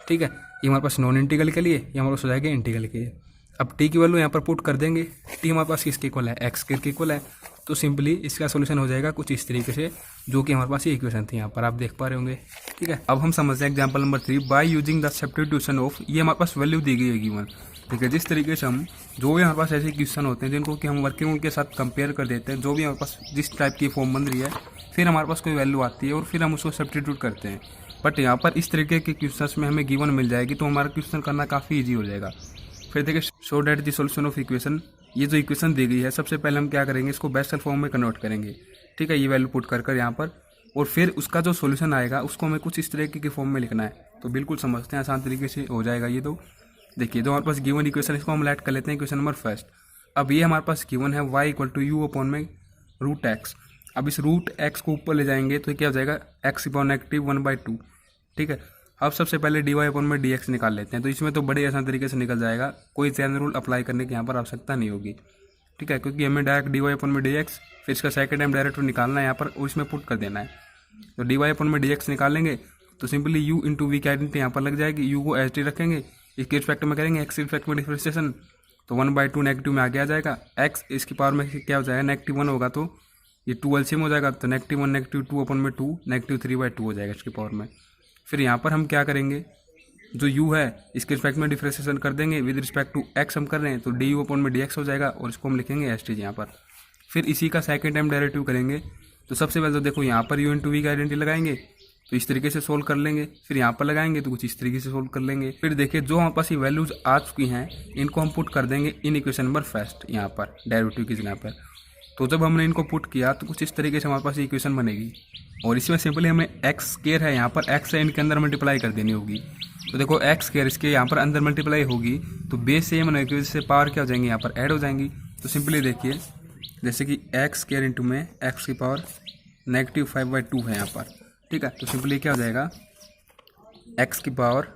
ठीक है, ये हमारे पास नॉन इंटीग्रल के लिए, ये हमारे पास हो जाएगा इंटीग्रल के लिए। अब टी की वैल्यू यहाँ पर पुट कर देंगे, टी हमारे पास किसके इक्वल है, एक्स के इक्वल है। तो सिंपली इसका सोल्यूशन हो जाएगा कुछ इस तरीके से, जो कि हमारे पास ये इक्वेशन थी, यहाँ पर आप देख पा रहे होंगे। ठीक है, अब हम समझते हैं example number 3, by using the substitution of, ये हमारे पास वैल्यू दी गई है गिवन। ठीक है, जिस तरीके से हम जो भी हमारे पास ऐसे क्वेश्चन होते हैं जिनको कि हम वर्किंग रूल के साथ कंपेयर कर देते हैं, जो भी हमारे पास जिस टाइप की फॉर्म बन रही है, फिर हमारे पास कोई वैल्यू आती है और फिर हम उसको सब्स्टिट्यूट करते हैं। बट यहाँ पर इस तरीके के क्वेश्चन में हमें गिवन मिल जाएगी तो हमारा क्वेश्चन करना काफ़ी ईजी हो जाएगा। फिर देखिए, show that the solution of equation, ये जो इक्वेशन दी गई है सबसे पहले हम क्या करेंगे, इसको बेसल फॉर्म में कन्वर्ट करेंगे। ठीक है, ये वैल्यू पुट कर यहाँ पर, और फिर उसका जो सॉल्यूशन आएगा उसको हमें कुछ इस तरीके की फॉर्म में लिखना है। तो बिल्कुल समझते हैं, आसान तरीके से हो जाएगा ये। तो देखिए, जो हमारे पास गिवन इक्वेशन, इसको हम लेट कर लेते हैं क्वेश्चन नंबर फर्स्ट। अब ये हमारे पास गिवन है y equal to u upon में रूट एक्स। अब इस रूट एक्स को ऊपर ले जाएंगे तो क्या हो जाएगा, एक्स अपॉन नेगेटिव 1/2। ठीक है, अब सबसे पहले डी वाई अपॉन में डी एक्स निकाल लेते हैं। तो इसमें तो बड़े आसान तरीके से निकल जाएगा, कोई चैन रूल अप्लाई करने की यहाँ पर आवश्यकता नहीं होगी। ठीक है, क्योंकि हमें डायरेक्ट डी वाई अपॉन में डी एक्स, फिर इसका सेकंड टाइम डायरेक्ट निकालना है यहाँ पर और इसमें पुट कर देना है। तो डी वाई अपॉन में डी एक्स निकालेंगे तो सिंपली यू इंटू वी की आइडेंटिटी यहाँ पर लग जाएगी, यू को एच डी रखेंगे, इसके रिस्पेक्ट में करेंगे एक्स के रिस्पेक्ट में डिफरेंशिएशन, तो 1/2 नेगेटिव में आगे आ जाएगा। एक्स इसकी पावर में क्या हो जाएगा, -1 होगा तो ये 2 एलसीएम हो जाएगा, तो -1 -2 अपॉन में 2 -3/2 हो जाएगा इसकी पावर में। फिर यहाँ पर हम क्या करेंगे, जो u है इसके रिस्पेक्ट में डिफरेंशिएशन कर देंगे, विद रिस्पेक्ट टू x हम कर रहे हैं तो डी यू अपॉन में डी एक्स हो जाएगा, और इसको हम लिखेंगे एस टी यहाँ पर। फिर इसी का सेकंड टाइम डेरिवेटिव करेंगे। तो सबसे पहले तो देखो यहाँ पर u इंटू वी का आइडेंटिटी लगाएंगे तो इस तरीके से सोल्व कर लेंगे, फिर यहाँ पर लगाएंगे तो कुछ इस तरीके से सोल्व कर लेंगे। फिर देखिए, जो हमारे पास ये वैल्यूज आ चुकी हैं इनको हम पुट कर देंगे इन इक्वेशन नंबर फर्स्ट यहाँ पर डेरिवेटिव की जगह पर। तो जब हमने इनको पुट किया तो कुछ इस तरीके से हमारे पास ये इक्वेशन बनेगी, और इसमें सिंपली हमें एक्स स्क्वायर है यहाँ पर, एक्स से इनके अंदर मल्टीप्लाई कर देनी होगी। तो देखो, एक्स स्क्वायर इसके यहाँ पर अंदर मल्टीप्लाई होगी तो बेस सेम होने की वजह से पावर क्या हो जाएंगी, यहाँ पर ऐड हो जाएंगी। तो सिंपली देखिए, जैसे कि एक्स स्क्वायर इंटू में एक्स की पावर -5/2 है यहाँ पर। ठीक है, तो सिंपली क्या हो जाएगा, एक्स की पावर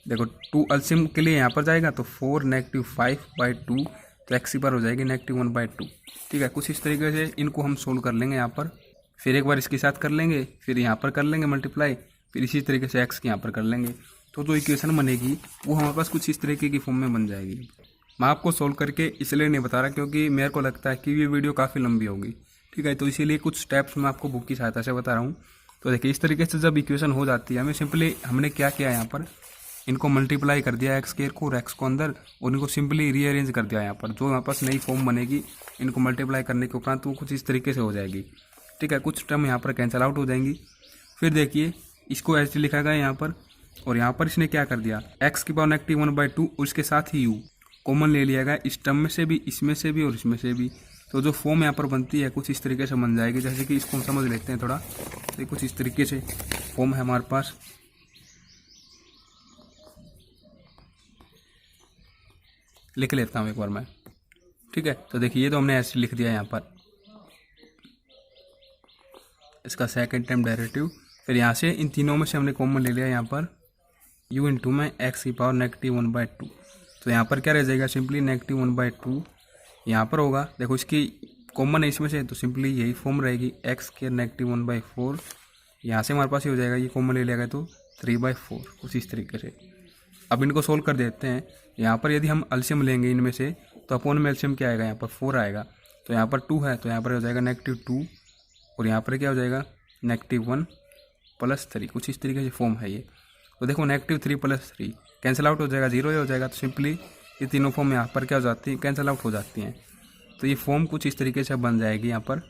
देखो 2 एलसीएम के लिए यहाँ पर जाएगा तो 4 -5/2, तो एक्स की पावर हो जाएगी -1/2। ठीक है, कुछ इस तरीके से इनको हम सोल्व कर लेंगे यहाँ पर। फिर एक बार इसके साथ कर लेंगे, फिर यहाँ पर कर लेंगे मल्टीप्लाई, फिर इसी तरीके से एक्स के यहाँ पर कर लेंगे। तो जो इक्वेशन बनेगी वो हमारे पास कुछ इस तरीके की फॉर्म में बन जाएगी। मैं आपको सोल्व करके इसलिए नहीं बता रहा क्योंकि मेरे को लगता है कि ये वीडियो काफ़ी लंबी होगी। ठीक है, तो इसीलिए कुछ स्टेप्स मैं आपको बुक की सहायता से बता रहा हूँ। तो देखिए, इस तरीके से जब इक्वेशन हो जाती है, हमें सिंपली हमने क्या किया यहाँ पर, इनको मल्टीप्लाई कर दिया एक्स स्क्वायर को और एक्स को अंदर, और इनको सिंपली रीअरेंज कर दिया यहाँ पर। जो हमारे पास नई फॉर्म बनेगी इनको मल्टीप्लाई करने के उपरांत वो कुछ इस तरीके से हो जाएगी। ठीक है, कुछ टर्म यहाँ पर कैंसिल आउट हो जाएंगी। फिर देखिए, इसको एच लिखा गया यहाँ पर, और यहाँ पर इसने क्या कर दिया, एक्स की पावर -1/2 और इसके साथ ही u कॉमन ले लिया गया, इस टर्म में से भी, इसमें से भी और इसमें से भी। तो जो फॉर्म यहाँ पर बनती है कुछ इस तरीके से बन जाएगी। जैसे कि इसको हम समझ लेते हैं थोड़ा, तो कुछ इस तरीके से फॉर्म है हमारे पास। लिख लेता हूँ एक बार मैं। ठीक है, तो देखिए, ये तो हमने ऐसे लिख दिया यहाँ पर, इसका सेकंड टाइम डेरिवेटिव। फिर यहाँ से इन तीनों में से हमने कॉमन ले लिया यहाँ पर, u इंटू में एक्स की पावर -1/2। तो यहाँ पर क्या रह जाएगा, सिंपली -1/2 यहाँ पर होगा। देखो, इसकी कॉमन है इसमें से, तो सिंपली यही फॉर्म रहेगी, एक्स के -1/4। यहाँ से हमारे पास ये हो जाएगा, ये कॉमन ले लिया गया तो 3/4, कुछ इस तरीके से। अब इनको सोल्व कर देते हैं। यहाँ पर यदि हम एलसीएम लेंगे इनमें से तो अपॉन में एलसीएम क्या आएगा, यहाँ पर 4 आएगा। तो यहाँ पर 2 है तो यहाँ पर हो जाएगा -2, और यहाँ पर क्या हो जाएगा -1 + 3, कुछ इस तरीके से फॉर्म है ये। तो देखो, -3 + 3 कैंसिल आउट हो जाएगा, 0 हो जाएगा। तो सिंपली ये तीनों फॉर्म यहाँ पर क्या हो जाती है, कैंसिल आउट हो जाती हैं। तो ये फॉर्म कुछ इस तरीके से बन जाएगी। यहाँ पर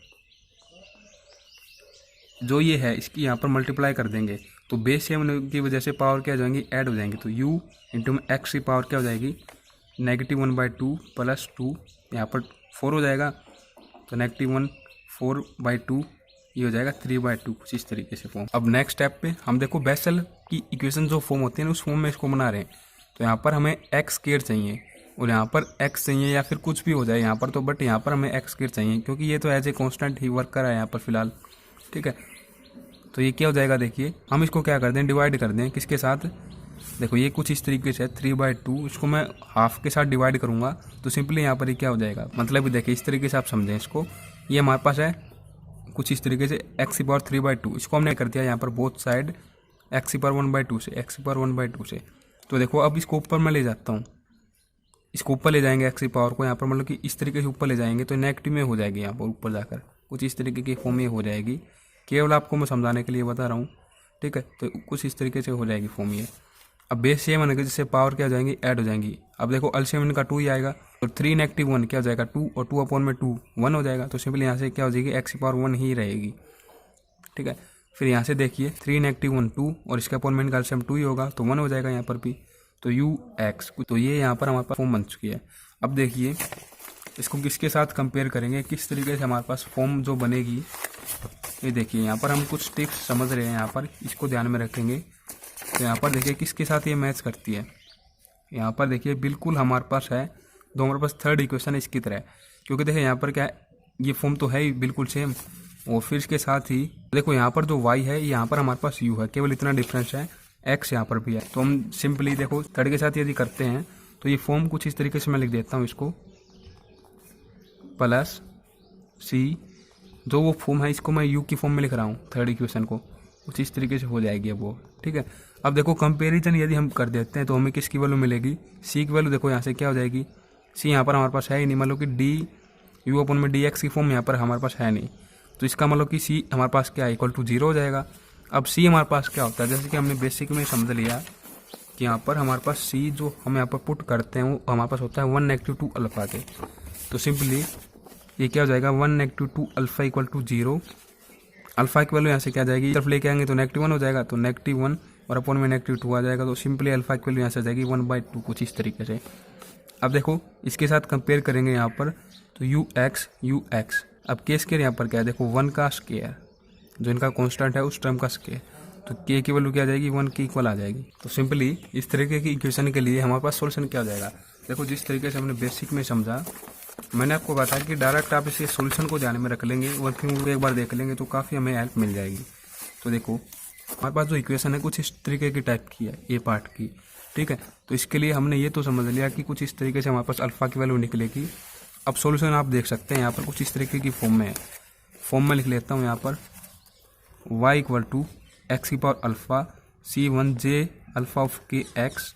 जो ये है इसकी यहाँ पर मल्टीप्लाई कर देंगे तो बेस सेम होने की वजह से पावर क्या हो जाएंगी, ऐड हो जाएंगी। तो u इंटू में एक्स की पावर क्या हो जाएगी, -1/2 + 2, यहाँ पर 4 हो जाएगा, तो -1 4/2, ये हो जाएगा 3/2, कुछ इस तरीके से फॉर्म। अब नेक्स्ट स्टेप पे हम देखो, बेसल की इक्वेशन जो फॉर्म होती है ना, उस फॉर्म में इसको बना रहे हैं। तो यहाँ पर हमें एक्स स्क्वायर चाहिए और यहाँ पर एक्स चाहिए, या फिर कुछ भी हो जाए यहाँ पर तो, बट यहाँ पर हमें एक्स स्क्वायर चाहिए क्योंकि ये तो एज ए कॉन्स्टेंट ही वर्क कर रहा है यहाँ पर फिलहाल। ठीक है, तो ये क्या हो जाएगा, देखिए हम इसको क्या कर दें, डिवाइड कर दें किसके साथ, देखो ये कुछ इस तरीके से 3/2, इसको मैं हाफ के साथ डिवाइड करूँगा तो सिंपली यहाँ पर ये क्या हो जाएगा, मतलब देखिए इस तरीके से आप समझें इसको, ये हमारे पास है कुछ इस तरीके से x⁻3/2, इसको हमने कर दिया यहाँ पर बोथ साइड x⁻1/2 से x⁻1/2 से। तो देखो अब इसको ऊपर मैं ले जाता हूँ, इसको ऊपर ले जाएंगे x की पावर को यहाँ पर, मतलब कि इस तरीके से ऊपर ले जाएंगे तो नेगेटिव में हो जाएगी यहाँ पर ऊपर जाकर, कुछ इस तरीके की फॉर्म में हो जाएगी, केवल आपको मैं समझाने के लिए बता रहा हूँ, ठीक है। तो कुछ इस तरीके से हो जाएगी फॉर्म ये। अब बेस सेम होने के जिससे पावर क्या हो जाएंगी, ऐड हो जाएंगी। अब देखो एलसीएम इनका 2 ही आएगा, तो 3 - 1 क्या हो जाएगा 2, और 2/2 1 हो जाएगा, तो सिंपली यहाँ से क्या हो जाएगी x⁻1 ही रहेगी, ठीक है। फिर यहाँ से देखिए 3 - 1 2, और इसका अपॉन का एलसीएम 2 ही होगा तो 1 हो जाएगा यहाँ पर भी, तो ux, तो ये यहाँ पर हमारे पास फॉर्म बन चुकी है। अब देखिए इसको किसके साथ कंपेयर करेंगे, किस तरीके से हमारे पास फॉर्म जो बनेगी, ये देखिए यहाँ पर हम कुछ टिप्स समझ रहे हैं, यहाँ पर इसको ध्यान में रखेंगे। तो यहाँ पर देखिए किसके साथ ये मैच करती है, यहाँ पर देखिए बिल्कुल हमारे पास है, तो हमारे पास थर्ड इक्वेशन इसकी तरह है, क्योंकि देखिए यहाँ पर क्या है, ये फॉर्म तो है ही बिल्कुल सेम, और फिर इसके साथ ही देखो यहाँ पर जो y है यहाँ पर हमारे पास u है, केवल इतना डिफरेंस है, x यहाँ पर भी है। तो हम सिंपली देखो थर्ड के साथ यदि करते हैं तो ये फॉर्म कुछ इस तरीके से मैं लिख देता हूँ इसको, प्लस c, जो वो फॉर्म है इसको मैं u की फॉर्म में लिख रहा हूँ थर्ड इक्वेशन को, कुछ इस तरीके से हो जाएगी अब वो, ठीक है। अब देखो कंपैरिजन यदि हम कर देते हैं तो हमें किसकी वैल्यू मिलेगी, c की वैल्यू, देखो यहाँ से क्या हो जाएगी, c यहाँ पर हमारे पास है ही नहीं, मतलब कि d u/dx की फॉर्म यहाँ पर हमारे पास है नहीं, तो इसका मतलब कि c हमारे पास क्या है, =0 हो जाएगा। अब c हमारे पास क्या होता है, जैसे कि हमने बेसिक में समझ लिया कि यहाँ पर हमारे पास c जो हम यहाँ पर पुट करते हैं वो हमारे पास होता है 1 - 2 अल्फा के, तो सिंपली ये क्या हो जाएगा 1 - 2 अल्फा = 0, अल्फा की वैल्यू यहाँ से क्या जाएगी, तरफ लेके आएंगे तो -1 हो जाएगा, तो -1 और अपॉन में -2 आ जाएगा, तो सिंपली अल्फा की वैल्यू यहाँ से आ जाएगी 1/2, कुछ इस तरीके से। अब देखो इसके साथ कंपेयर करेंगे यहाँ पर, तो ux, अब के स्केयर यहाँ पर क्या है, देखो 1 का स्केयर, जो इनका कांस्टेंट है उस टर्म का स्केयर, तो k की वैल्यू क्या आ जाएगी 1 के इक्वल आ जाएगी। तो सिंपली इस तरीके की इक्वेशन के लिए हमारे पास सोल्यूशन क्या हो जाएगा, देखो जिस तरीके से हमने बेसिक में समझा, मैंने आपको बताया कि डायरेक्ट आप इसे सोल्यूशन को ध्यान में रख लेंगे, वर्किंग एक बार देख लेंगे तो काफ़ी हमें हेल्प मिल जाएगी। तो देखो हमारे पास जो इक्वेशन है कुछ इस तरीके की टाइप की है, ए पार्ट की, ठीक है। तो इसके लिए हमने ये तो समझ लिया कि कुछ इस तरीके से हमारे पास अल्फा की वैल्यू निकलेगी। अब सॉल्यूशन आप देख सकते हैं यहाँ पर कुछ इस तरीके की फॉर्म में है, फॉर्म में लिख लेता हूँ यहाँ पर y = x⁻α c1j alpha of k x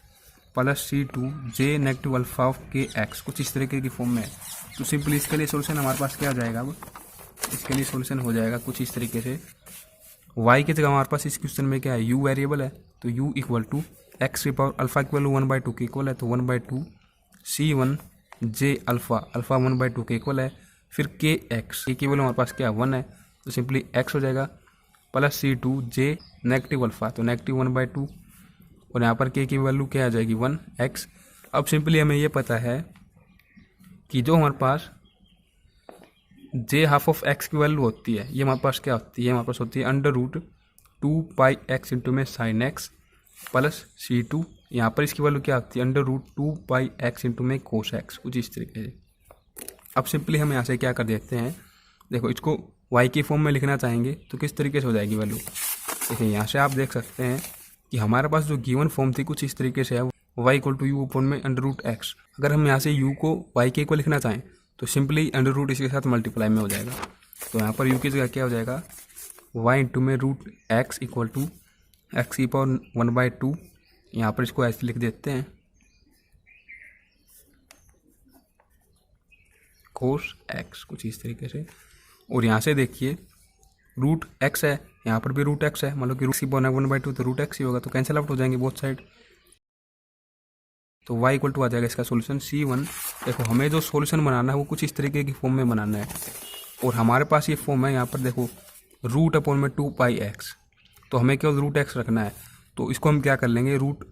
plus c2j negative alpha of k x, कुछ इस तरीके की फॉर्म में है। तो सिंपली इसके लिए सॉल्यूशन हमारे पास क्या आ जाएगा, अब इसके लिए सॉल्यूशन हो जाएगा कुछ इस तरीके से, y की जगह हमारे पास इस क्वेश्चन में क्या है, u वेरिएबल है, तो u = x⁻α की वैल्यू 1/2 के इक्वल है, तो 1/2 c1j अल्फा 1/2 के इक्वल है, फिर के एक्स की वैल्यू हमारे पास क्या 1 है, तो सिंपली x हो जाएगा, प्लस c2j नेगेटिव अल्फा, तो -1/2, और यहाँ पर k की वैल्यू क्या आ जाएगी 1x। अब सिंपली हमें ये पता है कि जो हमारे पास j हाफ ऑफ x की वैल्यू होती है, ये हमारे पास क्या होती है, हमारे पास होती है √2πx इंटू में sin x प्लस c2, यहाँ पर इसकी वैल्यू क्या होती है √2πx इंटू में cos x, कुछ इस तरीके से। अब सिंपली हम यहाँ से क्या कर देते हैं, देखो इसको y की फॉर्म में लिखना चाहेंगे तो किस तरीके से हो जाएगी वैल्यू, देखिए यहाँ से आप देख सकते हैं कि हमारे पास जो गिवन फॉर्म थी कुछ इस तरीके से है, y = u/√x। अगर हम यहाँ से u को y के इक्वल लिखना चाहें तो सिंपली √ इसके साथ मल्टीप्लाई में हो जाएगा, तो यहाँ पर u की जगह क्या हो जाएगा y इंटू में √x = x⁻1/2, यहाँ पर इसको ऐसे लिख देते हैं cos x, कुछ इस तरीके से। और यहाँ से देखिए √x है, यहाँ पर भी √x है, मतलब कि x⁻1/2 तो √x ही होगा, तो कैंसिल आउट हो जाएंगे बोथ साइड, तो y = आ जाएगा इसका सोल्यूशन c1। देखो हमें जो सोल्यूशन बनाना है वो कुछ इस तरीके की फॉर्म में बनाना है, और हमारे पास ये फॉर्म है यहाँ पर देखो √2πx, तो हमें केवल √x रखना है, तो इसको हम क्या कर लेंगे, रूट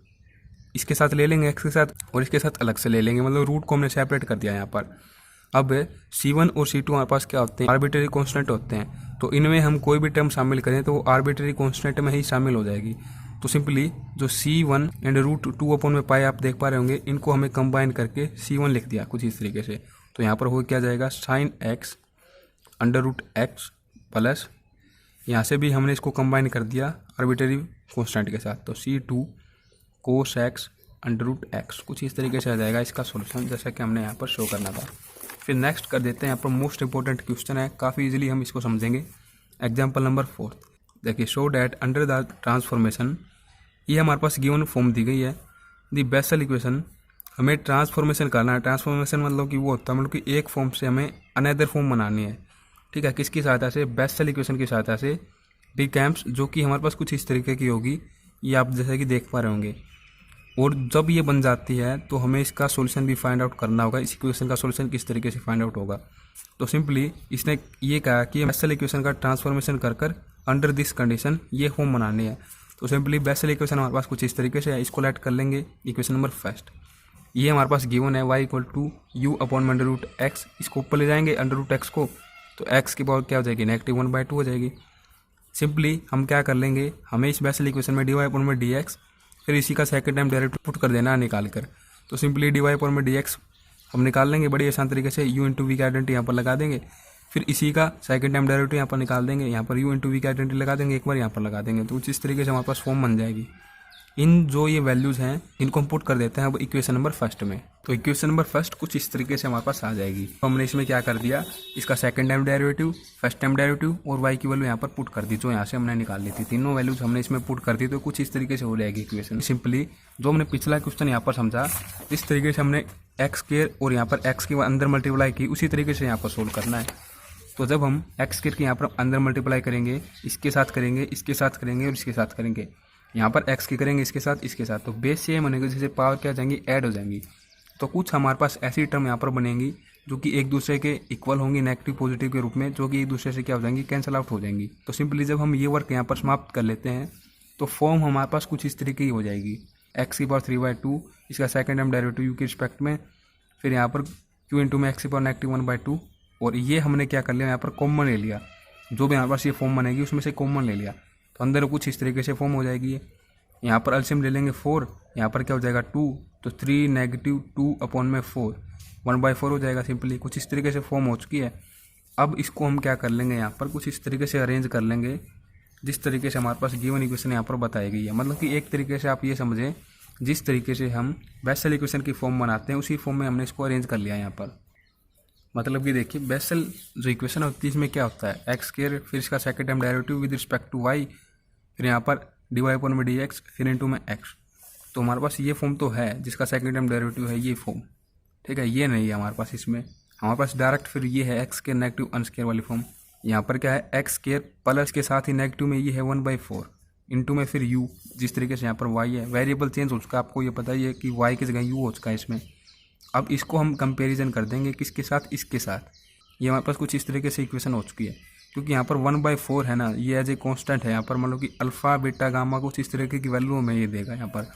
इसके साथ ले लेंगे x के साथ, और इसके साथ अलग से ले लेंगे, मतलब रूट को हमने सेपरेट कर दिया यहाँ पर। अब c1 और c2 हमारे पास क्या होते हैं, आर्बिट्रेरी कांस्टेंट होते हैं, तो इनमें हम कोई भी टर्म शामिल करें तो वो आर्बिट्रेरी कांस्टेंट में ही शामिल हो जाएगी। तो सिंपली जो c1 एंड √2/π आप देख पा रहे होंगे, इनको हमें कंबाइन करके c1 लिख दिया कुछ इस तरीके से, तो यहाँ पर हो क्या जाएगा sin x √x प्लस यहाँ से भी हमने इसको कंबाइन कर दिया आर्बिट्रेरी कॉन्स्टेंट के साथ, तो C2 cos x under root x, कुछ इस तरीके से आ जाएगा इसका सॉल्यूशन, जैसा कि हमने यहाँ पर शो करना था। फिर नेक्स्ट कर देते हैं, यहाँ पर मोस्ट इंपॉर्टेंट क्वेश्चन है, काफ़ी इजीली हम इसको समझेंगे। एग्जाम्पल नंबर 4, देखिए, show that under the transformation, ये हमारे पास गिवन फॉर्म दी गई है, द बेसल इक्वेशन, हमें ट्रांसफॉर्मेशन करना है। ट्रांसफॉर्मेशन मतलब कि वो होता है, मतलब कि एक फॉर्म से हमें अनदर फॉर्म बनानी है, ठीक है, किसकी सहायता से, बेसल इक्वेशन की सहायता से, डिकैम्प्स, जो कि हमारे पास कुछ इस तरीके की होगी, ये आप जैसे कि देख पा रहे होंगे। और जब ये बन जाती है तो हमें इसका सॉल्यूशन भी फाइंड आउट करना होगा, इस इक्वेशन का सॉल्यूशन किस तरीके से फाइंड आउट होगा। तो सिंपली इसने ये कहा कि बेसल इक्वेशन का ट्रांसफॉर्मेशन कर अंडर दिस कंडीशन ये फॉर्म बनानी है। तो सिंपली बेसल इक्वेशन हमारे पास कुछ इस तरीके से है, इसको लेट कर लेंगे इक्वेशन नंबर फर्स्ट। ये हमारे पास गिवन है y equal to u upon under root x, इसको ऊपर ले जाएंगे अंडर रूट एक्स को, तो x की पावर क्या हो जाएगी, -1/2 हो जाएगी। सिंपली हम क्या कर लेंगे, हमें इस बेसल इक्वेशन में dy अपॉन में dx, फिर इसी का सेकंड टाइम डेरिवेटिव पुट कर देना है निकाल कर। तो सिंपली dy अपॉन में dx हम निकाल लेंगे बड़ी आसान तरीके से, u इंटू वी की आइडेंटिटी यहाँ पर लगा देंगे, फिर इसी का सेकंड टाइम डेरिवेटिव यहाँ पर निकाल देंगे, यहाँ पर u इंटू वी की आइडेंटिटी लगा देंगे, एक बार यहाँ पर लगा देंगे, तो कुछ इस तरीके से हमारे पास फॉर्म बन जाएगी। इन जो ये वैल्यूज़ हैं इनको हम पुट कर देते हैं अब इक्वेशन नंबर फर्स्ट में। तो इक्वेशन नंबर फर्स्ट कुछ इस तरीके से हमारे पास आ जाएगी। तो हमने इसमें क्या कर दिया, इसका second time derivative, first time derivative और y की वैल्यू यहाँ पर पुट कर दी, जो यहाँ से हमने निकाल ली थी। तीनों वैल्यूज हमने इसमें पुट कर दी, तो कुछ इस तरीके से हो जाएगी इक्वेशन। सिंपली जो हमने पिछला क्वेश्चन यहाँ पर समझा, इस तरीके से हमने एक्स स्क्वायर और यहाँ पर एक्स के अंदर मल्टीप्लाई की, उसी तरीके से यहाँ पर सोल्व करना है। तो जब हम एक्स स्क्वायर के यहाँ पर अंदर मल्टीप्लाई करेंगे, इसके साथ करेंगे, इसके साथ करेंगे और इसके साथ करेंगे, यहाँ पर x की करेंगे इसके साथ, तो बेस सेम होने की जैसे पावर क्या हो जाएंगी, ऐड हो जाएंगी। तो कुछ हमारे पास ऐसी टर्म यहाँ पर बनेंगी जो कि एक दूसरे के इक्वल होंगी नेगेटिव पॉजिटिव के रूप में, जो कि एक दूसरे से क्या हो जाएंगी, कैंसिल आउट हो जाएंगी। तो सिंपली जब हम ये वर्क यहाँ पर समाप्त कर लेते हैं तो फॉर्म हमारे पास कुछ इस तरीके की हो जाएगी, x की पावर 3/2, इसका सेकंड टाइम डेरिवेटिव u के रिस्पेक्ट में, फिर यहाँ पर q इंटू में x की पावर -1/2, और ये हमने क्या कर लिया, यहाँ पर कॉमन ले लिया, जो भी हमारे पास ये फॉर्म बनेगी उसमें से कॉमन ले लिया, तो अंदर कुछ इस तरीके से फॉर्म हो जाएगी। यहाँ पर एलसीएम ले लेंगे 4, यहाँ पर क्या हो जाएगा 2, तो 3 -2 अपॉन में 4, 1/4 हो जाएगा। सिंपली कुछ इस तरीके से फॉर्म हो चुकी है। अब इसको हम क्या कर लेंगे, यहाँ पर कुछ इस तरीके से अरेंज कर लेंगे जिस तरीके से हमारे पास गिवन इक्वेशन यहाँ पर बताई गई है। मतलब कि एक तरीके से आप ये समझें, जिस तरीके से हम बेसल इक्वेशन की फॉर्म बनाते हैं उसी फॉर्म में हमने इसको अरेंज कर लिया यहाँ पर। मतलब कि देखिए, बेसल जो इक्वेशन होती है इसमें क्या होता है, एक्स स्क्वायर, फिर इसका second time derivative with respect to y, फिर यहाँ पर dy अपॉन में dx, फिर इंटू में x। तो हमारे पास ये फॉर्म तो है जिसका सेकंड टाइम डेरिवेटिव है ये फॉर्म, ठीक है, ये नहीं है हमारे पास। इसमें हमारे पास डायरेक्ट फिर ये है x square negative N square वाली फॉर्म। यहाँ पर क्या है, x स्क्वायर प्लस के साथ ही नेगेटिव में ये है 1/4 इंटू में फिर u, जिस तरीके से यहाँ पर y है, वेरिएबल चेंज हो चुका है, आपको ये पता ही है कि y की जगह u हो चुका है इसमें। अब इसको हम कंपेरिजन कर देंगे किसके साथ, इसके साथ। ये हमारे पास कुछ इस तरीके से इक्वेशन हो चुकी है, क्योंकि यहाँ पर 1/4 है ना, ये एज ए कांस्टेंट है यहाँ पर, मतलब कि अल्फा बीटा गामा कुछ इस तरीके की वैल्यू हमें ये देगा यहाँ पर।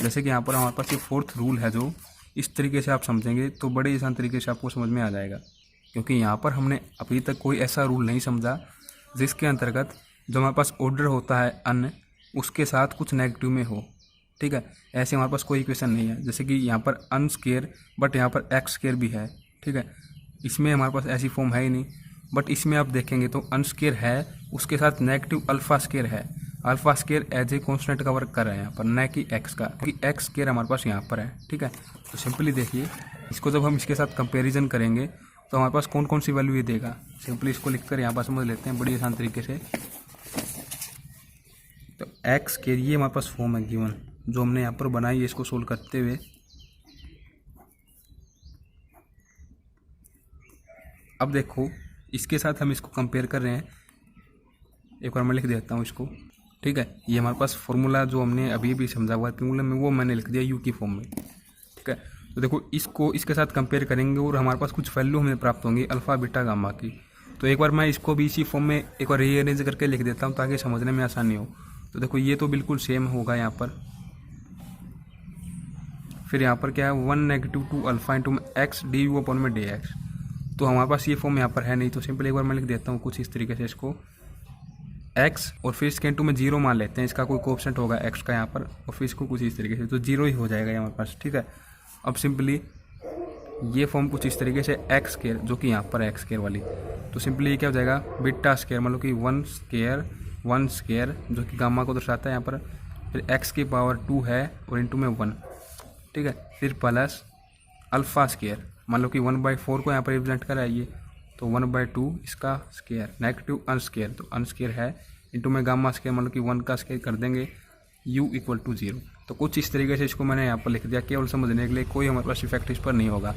जैसे कि यहाँ पर हमारे पास ये फोर्थ रूल है, जो इस तरीके से आप समझेंगे तो बड़े आसान तरीके से आपको समझ में आ जाएगा, क्योंकि यहाँ पर हमने अभी तक कोई ऐसा रूल नहीं समझा जिसके अंतर्गत जो हमारे पास ऑर्डर होता है अन, उसके साथ कुछ नेगेटिव में हो, ठीक है। ऐसे हमारे पास कोई इक्वेशन नहीं है, जैसे कि यहाँ पर अन स्क्वायर बट यहाँ पर एक्स स्क्वायर भी है, ठीक है, इसमें हमारे पास ऐसी फॉर्म है ही नहीं। बट इसमें आप देखेंगे तो अन स्क्वायर है, उसके साथ नेगेटिव अल्फा स्क्वायर है, alpha square as a constant का वर्क कर रहे हैं यहाँ पर, न कि एक्स का, क्योंकि एक्स स्क्वायर हमारे पास यहाँ पर है, ठीक है। तो सिंपली देखिए, इसको जब हम इसके साथ कंपेरिजन करेंगे तो हमारे पास कौन कौन सी वैल्यू ये देगा। सिंपली इसको लिखकर यहाँ पर समझ लेते हैं बड़ी आसान तरीके से। तो एक्स के ये हमारे पास फॉर्म है गिवन, जो हमने यहाँ पर बनाई है इसको सोल्व करते हुए। अब देखो, इसके साथ हम इसको कंपेयर कर रहे हैं, एक बार मैं लिख देता हूँ इसको, ठीक है। ये हमारे पास फॉर्मूला जो हमने अभी भी समझा हुआ है फॉर्मूला में, वो मैंने लिख दिया यू की फॉर्म में, ठीक है। तो देखो, इसको इसके साथ कंपेयर करेंगे और हमारे पास कुछ वैल्यू हमें प्राप्त होंगी अल्फा बीटा गामा की। तो एक बार मैं इसको भी इसी फॉर्म में एक बार रीअरेंज करके लिख देता हूँ ताकि समझने में आसानी हो। तो देखो, ये तो बिल्कुल सेम होगा यहाँ पर, फिर यहाँ पर क्या है 1 -2 alpha into x D you upon में डी एक्स। तो हमारे पास ये फॉर्म यहाँ पर है नहीं, तो सिंपल एक बार मैं लिख देता हूँ कुछ इस तरीके से इसको, x और फिर इसके इंटू में 0 मान लेते हैं, इसका कोई कोएफिशिएंट होगा x का यहाँ पर, और फिर इसको कुछ इस तरीके से, तो 0 ही हो जाएगा हमारे पास, ठीक है। अब सिंपली ये फॉर्म कुछ इस तरीके से एक्स स्क्वायर, जो कि यहाँ पर एक्स स्क्वायर वाली, तो सिंपली ये क्या हो जाएगा बीटा स्क्वायर, मतलब कि वन स्क्वायर जो कि गामा को दर्शाता है यहाँ पर, फिर एक्स की पावर 2 है और इंटू में 1, ठीक है, फिर प्लस अल्फ़ा स्क्वायर, मान लो कि 1/4 को यहाँ पर रिप्रेजेंट कराइए तो 1/2 इसका स्क्वायर, नेगेटिव अन स्क्वायर, तो अन स्क्वायर है इंटू में गामा स्क्वायर, मान लो कि 1 का स्क्वायर कर देंगे u इक्वल टू 0। तो कुछ इस तरीके से इसको मैंने यहाँ पर लिख दिया केवल समझने के लिए, कोई हमारे पास इफेक्ट इस पर नहीं होगा।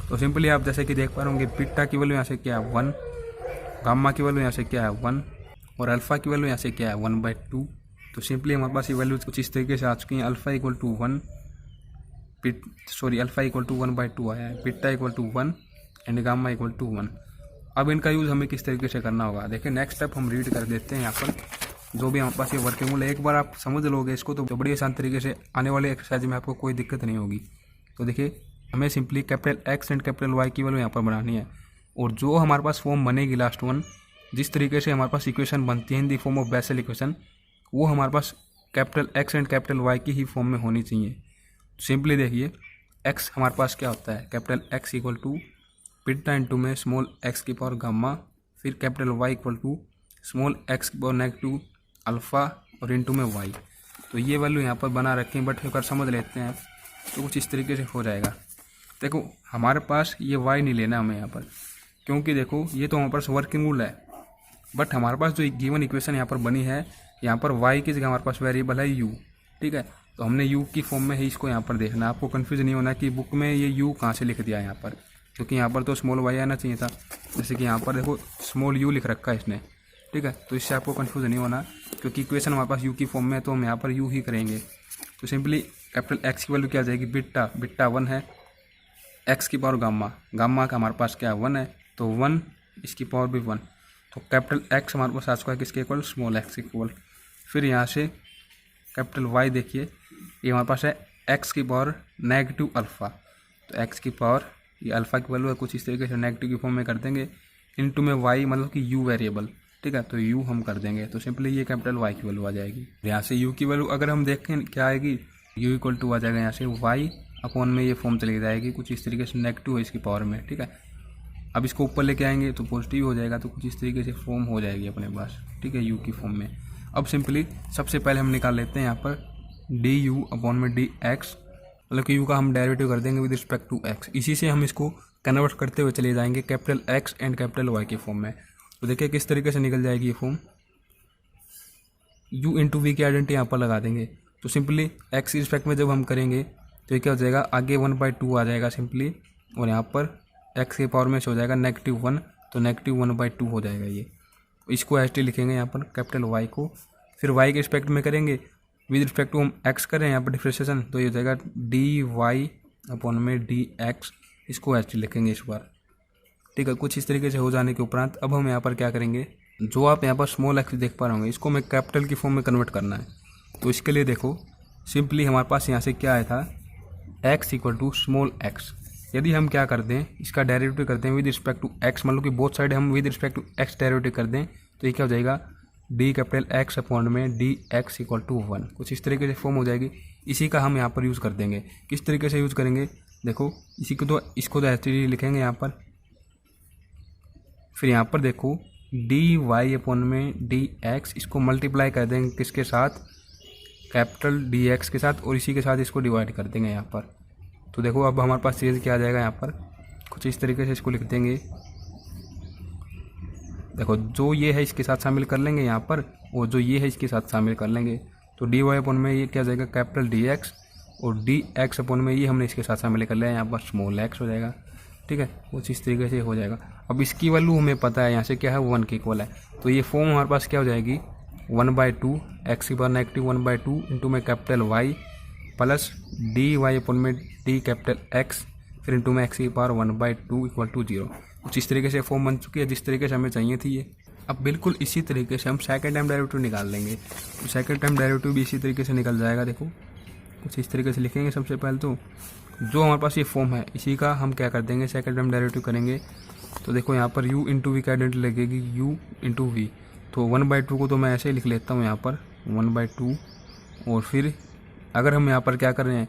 तो सिंपली आप जैसे कि देख पा रहे होंगे बीटा की वैल्यू यहाँ से क्या है 1, गामा की वैल्यू यहाँ से क्या है 1 और अल्फ़ा की वैल्यू यहाँ से क्या है 1/2। तो सिंपली हमारे पास ये वैल्यू कुछ इस तरीके से आ चुकी हैं। अल्फ़ा इक्वल टू 1/2 आया है, beta equal to 1 and gamma equal to 1। अब इनका यूज़ हमें किस तरीके से करना होगा, देखिए नेक्स्ट स्टेप हम रीड कर देते हैं यहाँ पर, जो भी हमारे पास ये वर्किंग रूल है एक बार आप समझ लोगे इसको तो बड़ी आसान तरीके से आने वाले एक्सरसाइज में आपको कोई दिक्कत नहीं होगी। तो देखिए हमें simply capital x and capital y की वैल्यू यहाँ पर बनानी है, और जो हमारे पास फॉर्म बनेगी लास्ट वन, जिस तरीके से हमारे पास इक्वेशन बनती है in the form of Bessel equation, वो हमारे पास capital x and capital y की ही फॉर्म में होनी चाहिए। सिंपली देखिए एक्स हमारे पास क्या होता है, capital x equal to beta into में स्मॉल एक्स की पावर गामा, फिर capital y equal to small x की पावर नेगेटिव अल्फ़ा और इंटू में वाई। तो ये वैल्यू यहाँ पर बना रखें, बट अगर समझ लेते हैं तो कुछ इस तरीके से हो जाएगा। देखो हमारे पास ये वाई नहीं लेना हमें यहाँ पर, क्योंकि देखो ये तो हमारे पास वर्किंग रूल है, बट हमारे पास जो गिवन इक्वेशन यहाँ पर बनी है, यहाँ पर वाई की जगह हमारे पास वेरिएबल है यू, ठीक है। तो हमने यू की फॉर्म में ही इसको यहाँ पर देखना, आपको कन्फ्यूज नहीं होना कि बुक में ये यू कहाँ से लिख दिया यहाँ पर, क्योंकि यहाँ पर तो स्मॉल वाई आना चाहिए था, जैसे कि यहाँ पर देखो स्मॉल यू लिख रखा है इसने, ठीक है। तो इससे आपको कंफ्यूज नहीं होना, क्योंकि इक्वेशन हमारे पास यू की फॉर्म में है तो हम यहाँ पर यू ही करेंगे। तो सिंपली कैपिटल एक्स की वैल्यू क्या आ जाएगी, बीटा 1 है, एक्स की पावर गामा का हमारे पास क्या है 1 है, तो 1 इसकी पावर भी 1, तो कैपिटल एक्स हमारे पास आ चुका है किसके इक्वल, स्मॉल एक्स इक्वल। फिर यहाँ से कैपिटल वाई देखिए ये हमारे पास है एक्स की पावर नेगेटिव अल्फ़ा, तो एक्स की पावर ये अल्फ़ा की वैल्यू है कुछ इस तरीके से नेगेटिव की फॉर्म में कर देंगे, इनटू में वाई मतलब कि यू वेरिएबल, ठीक है, तो यू हम कर देंगे। तो सिंपली ये कैपिटल वाई की वैल्यू आ जाएगी। यहाँ से यू की वैल्यू अगर हम देखें क्या आएगी, यू इक्वल टू आ जाएगा यहाँ से वाई अपॉन में ये फॉर्म चली जाएगी कुछ इस तरीके से, नेगेटिव है इसकी पावर में, ठीक है। अब इसको ऊपर लेके आएंगे तो पॉजिटिव हो जाएगा, तो कुछ इस तरीके से फॉर्म हो जाएगी अपने पास, ठीक है, यू की फॉर्म में। अब सिंपली सबसे पहले हम निकाल लेते हैं यहाँ पर डी यू अपॉन में डी एक्स, मतलब कि यू का हम डेरिवेटिव कर देंगे विद रिस्पेक्ट टू एक्स, इसी से हम इसको कन्वर्ट करते हुए चले जाएंगे capital x and capital y की फॉर्म में। तो देखिए किस तरीके से निकल जाएगी ये फॉर्म, u इंटू वी की आइडेंटिटी यहाँ पर लगा देंगे। तो सिंपली x की रिस्पेक्ट में जब हम करेंगे तो ये क्या हो जाएगा, आगे 1/2 आ जाएगा सिंपली, और यहाँ पर x के पावर में से हो जाएगा -1, तो -1/2 हो जाएगा ये। इसको एच टी लिखेंगे यहाँ पर कैपिटल y को, फिर y के रिस्पेक्ट में करेंगे विद रिस्पेक्ट टू हम x करें यहाँ पर डिफ्रेंशिएशन, तो ये हो जाएगा dy अपॉन में dx, इसको एच टी लिखेंगे इस बार, ठीक है। कुछ इस तरीके से हो जाने के उपरांत अब हम यहाँ पर क्या करेंगे, जो आप यहाँ पर स्मॉल एक्स देख पा रहे होंगे इसको हमें कैपिटल की फॉर्म में कन्वर्ट करना है। तो इसके लिए देखो सिंपली हमारे पास यहाँ से क्या आया था, x equal to small x, यदि हम क्या कर दें इसका डेरिवेटिव करते हैं विद रिस्पेक्ट टू x, मतलब कि बोथ साइड हम with respect to x derivative कर दें, तो ये क्या हो जाएगा डी कैपिटल एक्स अपॉन में डी एक्स इक्वल टू 1, कुछ इस तरीके से फॉर्म हो जाएगी। इसी का हम यहाँ पर यूज़ कर देंगे, किस तरीके से यूज़ करेंगे देखो, इसी को तो इसको तो एच लिखेंगे यहाँ पर, फिर यहाँ पर देखो डी वाई अपॉन में डी एक्स, इसको मल्टीप्लाई कर देंगे किसके साथ, कैपिटल डी एक्स के साथ, और इसी के साथ इसको डिवाइड कर देंगे यहाँ पर। तो देखो अब हमारे पास चीज़ क्या आ जाएगा यहाँ पर, कुछ इस तरीके से इसको लिख देंगे, देखो जो ये है इसके साथ शामिल कर लेंगे यहाँ पर, और जो ये है इसके साथ शामिल कर लेंगे, तो डी वाई अपॉन में ये क्या जाएगा कैपिटल डी एक्स, और डी एक्स अपॉन में ये हमने इसके साथ शामिल कर लिया, यहाँ पर स्मॉल एक्स हो जाएगा, ठीक है, कुछ इस तरीके से हो जाएगा। अब इसकी वैल्यू हमें पता है यहाँ से क्या है 1 के इक्वल है, तो ये फॉर्म हमारे पास क्या हो जाएगी 1/2 एक्स की पावर नेगेटिव 1/2 इंटू में capital y plus d Y upon में डी कैपिटल एक्स, फिर इंटू में एक्स की पावर 1/2 इक्वल टू 0। कुछ इस तरीके से फॉर्म बन चुकी है जिस तरीके से हमें चाहिए थी ये। अब बिल्कुल इसी तरीके से हम सेकंड टाइम डेरिवेटिव निकाल लेंगे, तो सेकंड टाइम डेरिवेटिव भी इसी तरीके से निकल जाएगा। देखो कुछ इस तरीके से लिखेंगे, सबसे पहले तो जो हमारे पास ये फॉर्म है इसी का हम क्या कर देंगे सेकंड टाइम डेरिवेटिव करेंगे। तो देखो यहाँ पर u इंटू वी की आइडेंटिटी लगेगी u इंटू वी, तो 1/2 को तो मैं ऐसे ही लिख लेता हूँ यहाँ पर 1/2, और फिर अगर हम यहाँ पर क्या कर रहे हैं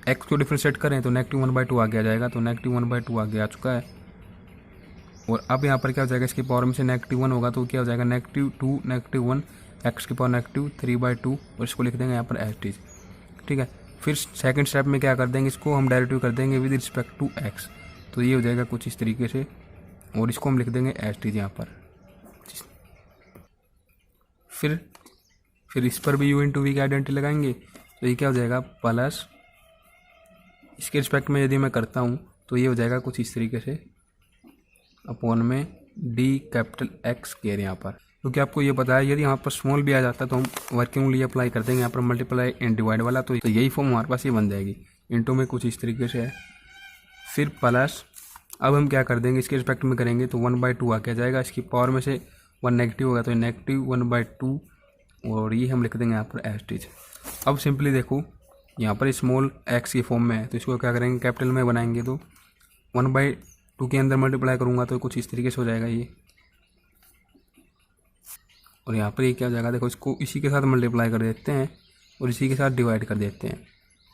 एक्स को डिफ्रेंशिएट करें तो -1/2 आगे आ जाएगा, तो -1/2 आगे आ चुका है। और अब यहाँ पर क्या हो जाएगा, इसकी पावर में से -1 होगा तो क्या हो जाएगा, -2 -1 एक्स की पावर -3/2 और इसको लिख देंगे यहाँ पर एज इट इज। ठीक है, फिर सेकंड स्टेप में क्या कर देंगे, इसको हम डेरिवेटिव कर देंगे विद रिस्पेक्ट टू एक्स, तो ये हो जाएगा कुछ इस तरीके से, और इसको हम लिख देंगे एज इट इज यहाँ पर। फिर इस पर भी u इंटू वी की आइडेंटिटी लगाएंगे, तो ये क्या हो जाएगा प्लस, इसके रिस्पेक्ट में यदि मैं करता हूँ तो ये हो जाएगा कुछ इस तरीके से अपॉन में डी कैपिटल एक्स केयर यहाँ पर, क्योंकि आपको ये पता है यदि यहाँ पर स्मॉल भी आ जाता है तो हम वर्किंग ओनली अप्लाई कर देंगे यहाँ पर मल्टीप्लाई एंड डिवाइड वाला, तो यही फॉर्म हमारे पास ये बन जाएगी। इंटू में कुछ इस तरीके से है, फिर प्लस अब हम क्या कर देंगे, इसके रिस्पेक्ट में करेंगे तो 1/2 आ जाएगा, इसकी पावर में से 1 नेगेटिव होगा तो -1/2 और ये हम लिख देंगे यहाँ पर एज इट इज। अब सिंपली देखो यहाँ पर स्मॉल एक्स की फॉर्म में है, तो इसको क्या करेंगे कैपिटल में बनाएंगे, तो 1/2 के अंदर मल्टीप्लाई करूँगा तो कुछ इस तरीके से हो जाएगा ये, और यहाँ पर ये क्या हो जाएगा, देखो इसको इसी के साथ मल्टीप्लाई कर देते हैं और इसी के साथ डिवाइड कर देते हैं,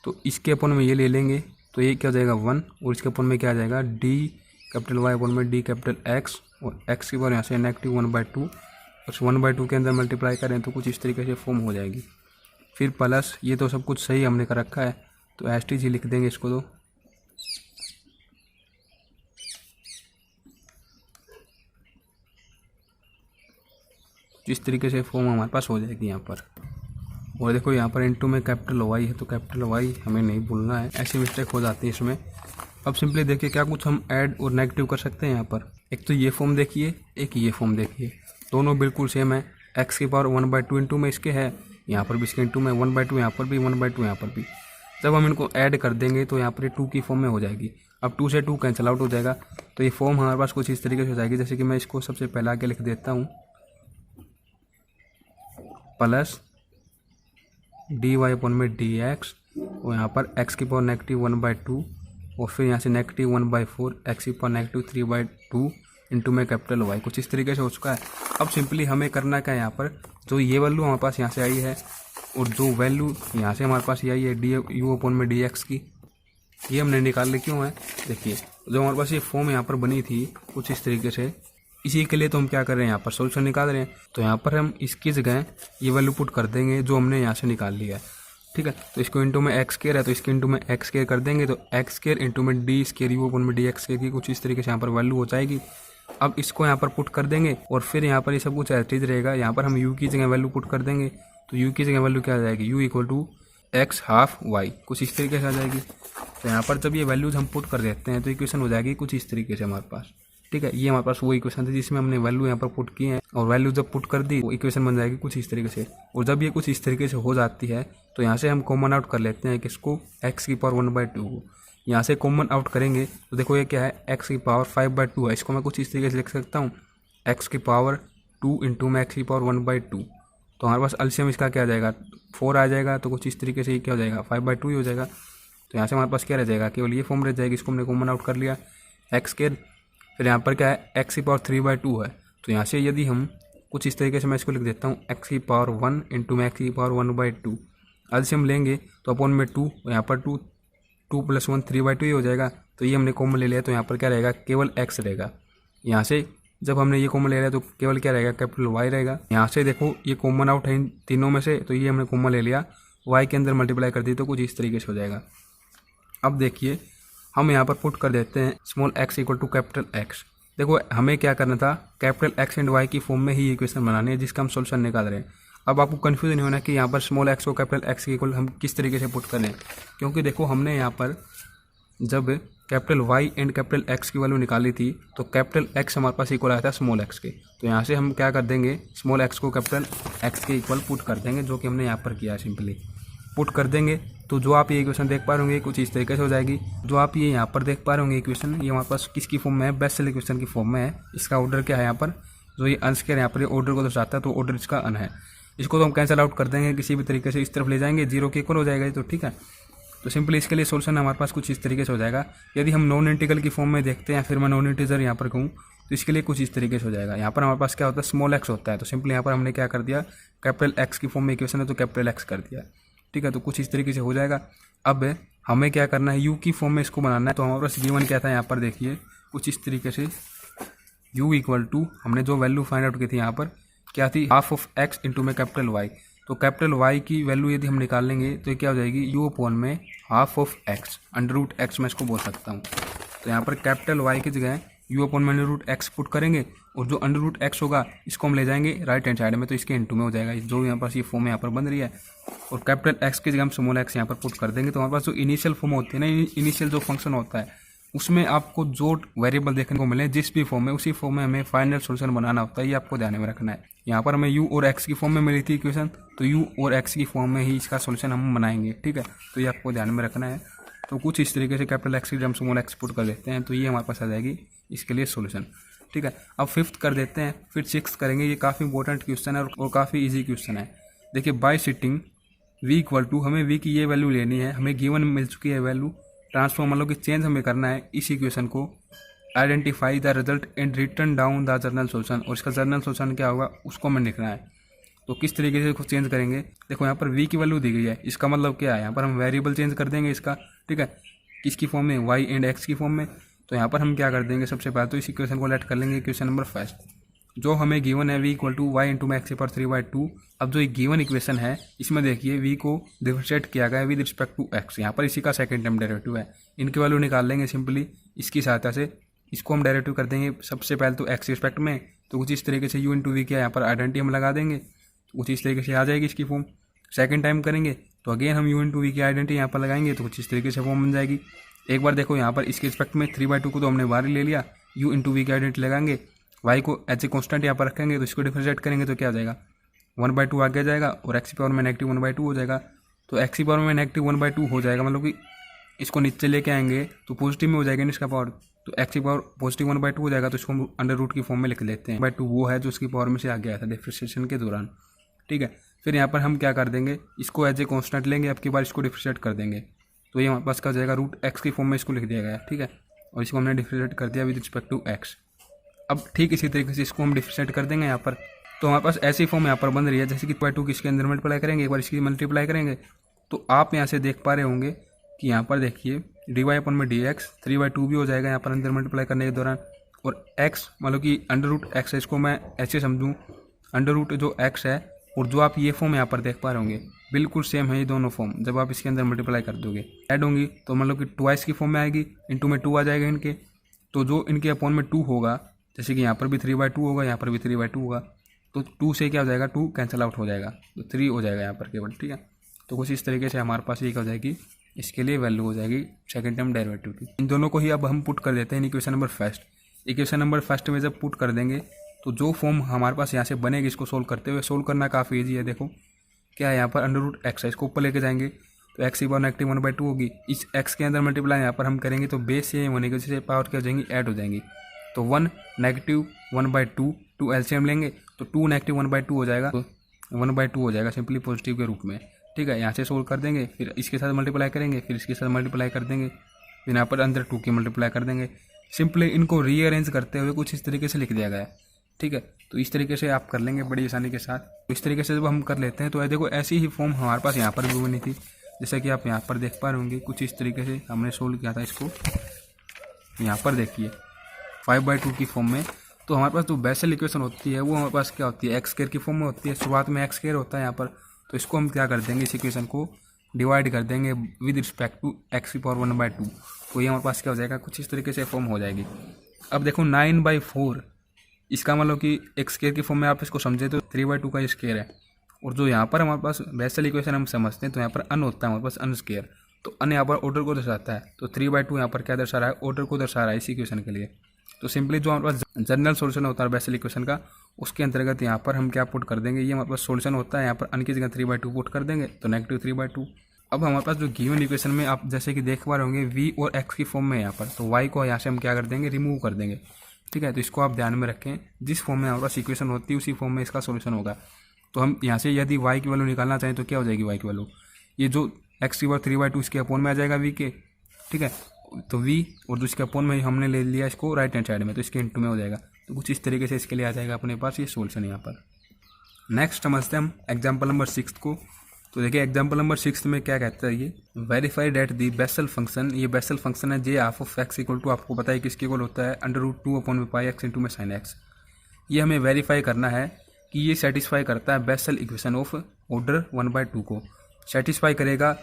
तो इसके अपन में ये ले लेंगे तो ये क्या हो जाएगा 1, और इसके अपन में क्या आ जाएगा डी कैपिटल वाई अपन में डी कैपिटल एक्स, और एक्स की पावर यहाँ से -1/2 और 1/2 के अंदर मल्टीप्लाई करें तो कुछ इस तरीके से फॉर्म हो जाएगी। फिर प्लस ये तो सब कुछ सही हमने कर रखा है, तो एस टी जी लिख देंगे इसको, तो इस तरीके से फॉर्म हमारे पास हो जाएगी यहाँ पर। और देखो यहाँ पर इनटू में कैपिटल वाई है, तो कैपिटल वाई हमें नहीं भूलना है, ऐसी मिस्टेक हो जाती है इसमें। अब सिंपली देखिए क्या कुछ हम ऐड और नेगेटिव कर सकते हैं यहाँ पर, एक तो ये फॉर्म देखिए, एक ये फॉर्म देखिए, दोनों बिल्कुल सेम है। एक्स की पावर 1/2 इंटू में इसके है, यहाँ पर भी इसके इंटू में 1/2, यहाँ पर भी 1/2, यहाँ पर भी। जब हम इनको ऐड कर देंगे तो यहाँ पर 2 की फॉर्म में हो जाएगी। अब 2 से 2 कैंसिल आउट हो जाएगा, तो ये फॉर्म हमारे पास कुछ इस तरीके से हो जाएगी, जैसे कि मैं इसको सबसे पहले आगे लिख देता हूँ, प्लस डी वाई अपॉन में डी एक्स, और यहाँ पर एक्स की पावर -1/2 और फिर यहाँ से -1/4 एक्स की पावर -3/2 इंटू में कैपिटल वाई, कुछ इस तरीके से हो चुका है। अब सिंपली हमें करना क्या है, यहाँ पर जो ये वैल्यू हमारे पास यहाँ से आई है और जो वैल्यू यहाँ से हमारे पास ये आई है डी यू अपॉन में डी एक्स की, ये हमने निकाल ली क्यों है, देखिए जो हमारे पास ये फॉर्म यहाँ पर बनी थी कुछ इस तरीके से, इसी के लिए तो हम क्या कर रहे हैं, यहाँ पर सोल्यूशन निकाल रहे हैं। तो यहाँ पर हम इसकी जगह ये वैल्यू पुट कर देंगे जो हमने यहाँ से निकाल लिया है, ठीक है। तो इसको इंटू में एक्स केयर है, तो इसके इंटू में एक्स केयर कर देंगे, तो एक्स केयर इंटू में डी स्केयर यू अपन में डी एक्स केयर की कुछ इस तरीके से यहाँ पर वैल्यू हो जाएगी। अब इसको यहाँ पर पुट कर देंगे और फिर यहाँ पर ये सब कुछ एज रहेगा। यहाँ पर हम यू की जगह वैल्यू पुट कर देंगे, तो यू की जगह वैल्यू क्या आ जाएगी, u equal to x half y, कुछ इस तरीके से आ जाएगी। तो यहाँ पर जब ये वैल्यूज हम पुट कर देते हैं तो इक्वेशन हो जाएगी कुछ इस तरीके से हमारे पास, ठीक है। ये हमारे पास वो इक्वेशन थी जिसमें हमने वैल्यू यहाँ पर पुट की है, और वैल्यू जब पुट कर दी वो इक्वेशन बन जाएगी कुछ इस तरीके से। और जब ये कुछ इस तरीके से हो जाती है तो यहाँ से हम कॉमन आउट कर लेते हैं किसको, एक्स की पावर 1/2 को। यहाँ से कॉमन आउट करेंगे तो देखो ये क्या है, एक्स की पावर 5/2 है, इसको मैं कुछ इस तरीके से लिख सकता हूँ, एक्स की पावर 2 इंटू में एक्स की पावर 1/2। तो हमारे पास एलसीएम इसका क्या आ जाएगा, 4 आ जाएगा, तो कुछ इस तरीके से ये क्या हो जाएगा 5/2 ही हो जाएगा। तो यहाँ से हमारे पास क्या रह जाएगा, केवल ये फॉर्म रह जाएगी, इसको हमने कॉमन आउट कर लिया एक्स के। फिर यहाँ पर क्या है, एक्स की पावर 3/2 है, तो यहाँ से यदि हम कुछ इस तरीके से मैं इसको लिख देता हूँ, एक्स की पावर 1 इंटू में एक्स की पावर 1/2 एलसीएम लेंगे तो अपॉन में 2, यहाँ पर 2 + 1 3/2 ही हो जाएगा। तो ये हमने कॉमन ले लिया, तो यहाँ पर क्या रहेगा, केवल एक्स रहेगा। यहाँ से जब हमने ये कॉमन ले लिया तो केवल क्या रहेगा, कैपिटल वाई रहेगा। यहाँ से देखो ये कॉमन आउट है इन तीनों में से, तो ये हमने कॉमन ले लिया, वाई के अंदर मल्टीप्लाई कर दी तो कुछ इस तरीके से हो जाएगा। अब देखिए हम यहाँ पर पुट कर देते हैं small x equal to capital x. देखो हमें क्या करना था, कैपिटल एक्स एंड वाई की फॉर्म में ही इक्वेशन बनानी है जिसका हम सोल्यूशन निकाल रहे हैं। अब आपको कन्फ्यूजन नहीं होना कि यहाँ पर स्मॉल एक्स को कैपिटल एक्स के इक्वल हम किस तरीके से पुट करें, क्योंकि देखो हमने यहाँ पर जब capital y and capital x की वैल्यू निकाली थी तो कैपिटल एक्स हमारे पास इक्वल आया था स्मॉल एक्स के। तो यहाँ से हम क्या कर देंगे, स्मॉल एक्स को कैपिटल एक्स के इक्वल पुट कर देंगे, जो कि हमने यहाँ पर किया। सिंपली पुट कर देंगे तो जो आप ये इक्वेशन देख पा रहे होंगे कुछ इस तरीके से हो जाएगी। जो आप ये यहाँ पर देख पा रहे होंगे इक्वेशन, ये हमारे पास किसकी फॉर्म में है, बेसेल इक्वेशन की फॉर्म में है। इसका ऑर्डर क्या है, यहाँ पर जो ये अंश के यहाँ पर ऑर्डर को दर्शाता है, तो ऑर्डर इसका अन है। इसको तो हम कैंसिल आउट कर देंगे, किसी भी तरीके से इस तरफ ले जाएंगे, 0 के इक्वल हो जाएगा, तो ठीक है। तो सिंपली इसके लिए सोल्यूशन हमारे पास कुछ इस तरीके से हो जाएगा। यदि हम नॉन इंटीग्रल की फॉर्म में देखते हैं, फिर मैं नॉन इंटीजर यहाँ पर कहूँ, तो इसके लिए कुछ इस तरीके से हो जाएगा। यहाँ पर हमारे पास क्या होता है, स्मॉल एक्स होता है, तो सिंपली यहाँ पर हमने क्या कर दिया, कैपिटल एक्स की फॉर्म में इक्वेशन है तो कैपिटल एक्स कर दिया, ठीक है। तो कुछ इस तरीके से हो जाएगा। अब हमें क्या करना है, u की फॉर्म में इसको बनाना है। तो हमारे पास गिवन क्या था यहाँ पर, देखिए कुछ इस तरीके से u इक्वल टू, हमने जो वैल्यू फाइंड आउट की थी यहाँ पर क्या थी, हाफ ऑफ x इंटू में कैपिटल Y। तो कैपिटल Y की वैल्यू यदि हम निकाल लेंगे तो ये क्या हो जाएगी, u अपॉन में half of x, under root x मैं इसको बोल सकता हूँ। तो यहाँ पर कैपिटल Y की जगह u अपॉन में अंडर रूट x पुट करेंगे, और जो अंडर रूट x होगा इसको हम ले जाएंगे राइट हैंड साइड में, तो इसके इनटू में हो जाएगा, जो यहाँ पर ये फॉर्म यहाँ पर बन रही है। और कैपिटल x की जगह हम स्मॉल x यहाँ पर पुट कर देंगे। तो हमारे पास जो इनिशियल फॉर्म होती है ना, इनिशियल जो फंक्शन होता है उसमें आपको जो वेरिएबल देखने को मिले जिस भी फॉर्म में, उसी फॉर्म में हमें फाइनल सॉल्यूशन बनाना होता है, ये आपको ध्यान में रखना है। यहाँ पर हमें u और x की फॉर्म में मिली थी इक्वेशन, तो u और x की फॉर्म में ही इसका सॉल्यूशन हम बनाएंगे, ठीक है। तो ये आपको ध्यान में रखना है। तो कुछ इस तरीके से कैपिटल x की जब हम स्मॉल x पुट कर देते हैं तो ये हमारे पास आ जाएगी इसके लिए सॉल्यूशन, ठीक है। अब फिफ्थ कर देते हैं, फिर सिक्स करेंगे। ये काफ़ी इंपॉर्टेंट क्वेश्चन है और काफ़ी ईजी क्वेश्चन है। देखिए by setting v equal to, हमें v की ये वैल्यू लेनी है, हमें गिवन मिल चुकी है वैल्यू, ट्रांसफॉर्म मतलब कि चेंज हमें करना है इस इक्वेशन को। Identify the result and return down the journal solution, और इसका जर्नल सॉल्यूशन क्या होगा उसको हमें लिखना है। तो किस तरीके से इसको चेंज करेंगे, देखो यहाँ पर v की वैल्यू दी गई है, इसका मतलब क्या है, यहाँ पर हम वेरिएबल चेंज कर देंगे इसका, ठीक है, किसकी फॉर्म में, y एंड x की फॉर्म में। तो यहाँ पर हम क्या कर देंगे, सबसे पहले तो इस इक्वेशन को लेट कर लेंगे इक्वेशन नंबर फर्स्ट, जो हमें गिवन है v equal to y into में x पर 3/2। अब जो गिवन इक्वेशन है इसमें देखिए v को डिफरेंशिएट किया गया है विद रिस्पेक्ट टू x, यहाँ पर इसी का सेकंड टर्म डेरिवेटिव है, इनकी वैल्यू निकाल लेंगे सिंपली इसकी सहायता से। इसको हम डेरिवेटिव कर देंगे सबसे पहले तो x रिस्पेक्ट में, तो कुछ इस तरीके से u इंटू वी किया, यहाँ पर आइडेंटिटी हम लगा देंगे, तो कुछ इस तरीके से आ जाएगी इसकी फॉर्म। सेकंड टाइम करेंगे तो अगेन हम u इंटू वी की आइडेंटिटी यहाँ पर लगाएंगे, तो कुछ इस तरीके से फॉर्म बन जाएगी। एक बार देखो यहाँ पर इसके रिस्पेक्ट में 3/2 को तो हमने बाहर ले लिया, u इंटू वी की आइडेंटिटी लगाएंगे, y को एज ए कॉन्स्टेंट यहाँ पर रखेंगे, तो इसको डिफरेंशिएट करेंगे तो क्या आ जाएगा, 1/2 आगे जाएगा, और x की पावर में नेगेटिव 1/2 हो जाएगा। तो x की पावर में नेगेटिव 1/2 हो जाएगा, मतलब कि इसको नीचे लेके आएंगे तो पॉजिटिव में हो जाएगा इसका पावर, तो x की पावर पॉजिटिव 1/2 हो जाएगा, तो इसको हम अंडर रूट की फॉर्म में लिख लेते हैं। 1/2 वो है जो उसकी पावर में से आ गया था डिफरेंशिएशन के दौरान, ठीक है। फिर यहाँ पर हम क्या कर देंगे, इसको एज ए कॉन्स्टेंट लेंगे, अब की बार इसको डिफरेंशिएट कर देंगे, तो ये हमारे पास क्या हो जाएगा, रूट x की फॉर्म में इसको लिख दिया गया, ठीक है, और इसको हमने डिफरेंशिएट कर दिया विद रिस्पेक्ट टू x। अब ठीक इसी तरीके से इसको हम डिफरेंशिएट कर देंगे यहाँ पर। तो हमारे पास ऐसी फॉर्म यहाँ पर बन रही है जैसे कि 2 किसके अंदर मल्टीप्लाई करेंगे, एक बार इसकी मल्टीप्लाई करेंगे, तो आप यहाँ से देख पा रहे होंगे कि यहाँ पर देखिए dy अपन में dx 3/2 भी हो जाएगा यहाँ पर अंदर मल्टीप्लाई करने के दौरान, और x मतलब कि अंडर रूट x है, इसको मैं ऐसे समझूँ, अंडर रूट जो x है, और जो आप ये फॉर्म यहाँ पर देख पा रहे होंगे बिल्कुल सेम है ये दोनों फॉर्म। जब आप इसके अंदर मल्टीप्लाई कर दोगे ऐड होंगी तो मतलब कि 2x की फॉर्म में आएगी, इंटू में 2 आ जाएगा इनके, तो जो इनके अपॉन में 2 होगा, जैसे कि यहाँ पर भी 3/2 होगा, यहाँ पर भी 3/2 होगा, तो 2 से क्या हो जाएगा, 2 कैंसिल आउट हो जाएगा, तो 3 हो जाएगा यहाँ पर केवल, ठीक है। तो कुछ इस तरीके से हमारे पास ये क्या हो जाएगी, इसके लिए वैल्यू हो जाएगी सेकंड टर्म डेरिवेटिव की। इन दोनों को ही अब हम पुट कर देते हैं equation number first. Equation number first में जब पुट कर देंगे तो जो फॉर्म हमारे पास यहाँ से बनेगी, इसको सोल्व करते हुए, सोल्व करना काफ़ी ईजी है। देखो क्या है, यहाँ पर अंडर रूट x है, इसको ऊपर लेके जाएंगे तो x की पावर नेगेटिव 1/2 होगी, इस x के अंदर मल्टीप्लाई यहाँ पर हम करेंगे तो बेस सेम होने की वजह से पावर क्या हो जाएंगी, ऐड हो जाएंगी। तो 1 नेगेटिव 1/2 2 एलसीएम लेंगे तो 2 नेगेटिव 1/2 हो जाएगा, तो 1/2 हो जाएगा सिंपली पॉजिटिव के रूप में, ठीक है। यहाँ से सोल्व कर देंगे, फिर इसके साथ मल्टीप्लाई करेंगे, फिर इसके साथ मल्टीप्लाई कर देंगे, फिर यहाँ पर अंदर 2 की मल्टीप्लाई कर देंगे। सिंपली इनको रीअरेंज करते हुए कुछ इस तरीके से लिख दिया गया है, ठीक है। तो इस तरीके से आप कर लेंगे बड़ी आसानी के साथ। तो इस तरीके से जब हम कर लेते हैं तो देखो ऐसी ही फॉर्म हमारे पास यहाँ पर भी बनी थी, जैसा कि आप यहाँ पर देख पा रहे होंगे, कुछ इस तरीके से हमने सोल्व किया था इसको। यहाँ पर देखिए 5/2 की फॉर्म में, तो हमारे पास जो बेसल इक्वेशन होती है वो हमारे पास क्या होती है, x² की फॉर्म में होती है, शुरुआत में x² होता है यहाँ पर। तो इसको हम क्या कर देंगे, इस इक्वेशन को डिवाइड कर देंगे विद रिस्पेक्ट टू x की पावर 1/2, तो ये हमारे पास क्या हो जाएगा, कुछ इस तरीके से फॉर्म हो जाएगी। अब देखो 9/4, इसका मतलब कि x² की फॉर्म में आप इसको समझे तो 3/2 का स्क्वायर है, और जो यहाँ पर हमारे पास बेसल इक्वेशन हम समझते हैं तो यहाँ पर अन होता है हमारे पास, अन स्क्वायर, तो अन यहाँ पर ऑर्डर को दर्शाता है, तो 3/2 यहाँ पर क्या दर्शा रहा है, ऑर्डर को दर्शा रहा है इस इक्वेशन के लिए। तो सिंपली जो हमारे पास जनरल सॉल्यूशन होता है बेसल इक्वेशन का, उसके अंतर्गत यहाँ पर हम क्या पुट कर देंगे, ये हमारे पास सॉल्यूशन होता है, यहाँ पर अन की जगह 3/2 पुट कर देंगे तो नेगेटिव 3/2। अब हमारे पास जो गिवन इक्वेशन में आप जैसे कि देख पा रहे होंगे v और x की फॉर्म में यहाँ पर, तो y को यहाँ से हम क्या कर देंगे, रिमूव कर देंगे, ठीक है। तो इसको आप ध्यान में रखें, जिस फॉर्म में हमारे पास इक्वेशन होती है उसी फॉर्म में इसका सॉल्यूशन होगा। तो हम यहाँ से यदि y की वैल्यू निकालना चाहें तो क्या हो जाएगी, y की वैल्यू, ये जो x की पावर 3/2 इसके अपॉन में आ जाएगा v के, ठीक है। तो v और जो इसके अपॉन में हमने ले लिया इसको राइट हैंड साइड में, तो इसके इंटू में हो जाएगा। तो कुछ इस तरीके से इसके लिए आ जाएगा अपने पास ये सॉल्यूशन यहाँ पर। नेक्स्ट समझते हैं हम एग्जाम्पल नंबर 6 को। तो देखिए एग्जाम्पल नंबर 6 में क्या कहता है ये, verify that the Bessel function, ये बेसल फंक्शन है J half of x equal to, आपको पता है किसके इक्वल होता है, √2 अपॉन में पाई एक्स इंटू में साइन एक्स। ये हमें वेरीफाई करना है कि ये सेटिस्फाई करता है बेसल इक्वेशन ऑफ ऑर्डर 1/2 को, सेटिस्फाई करेगा।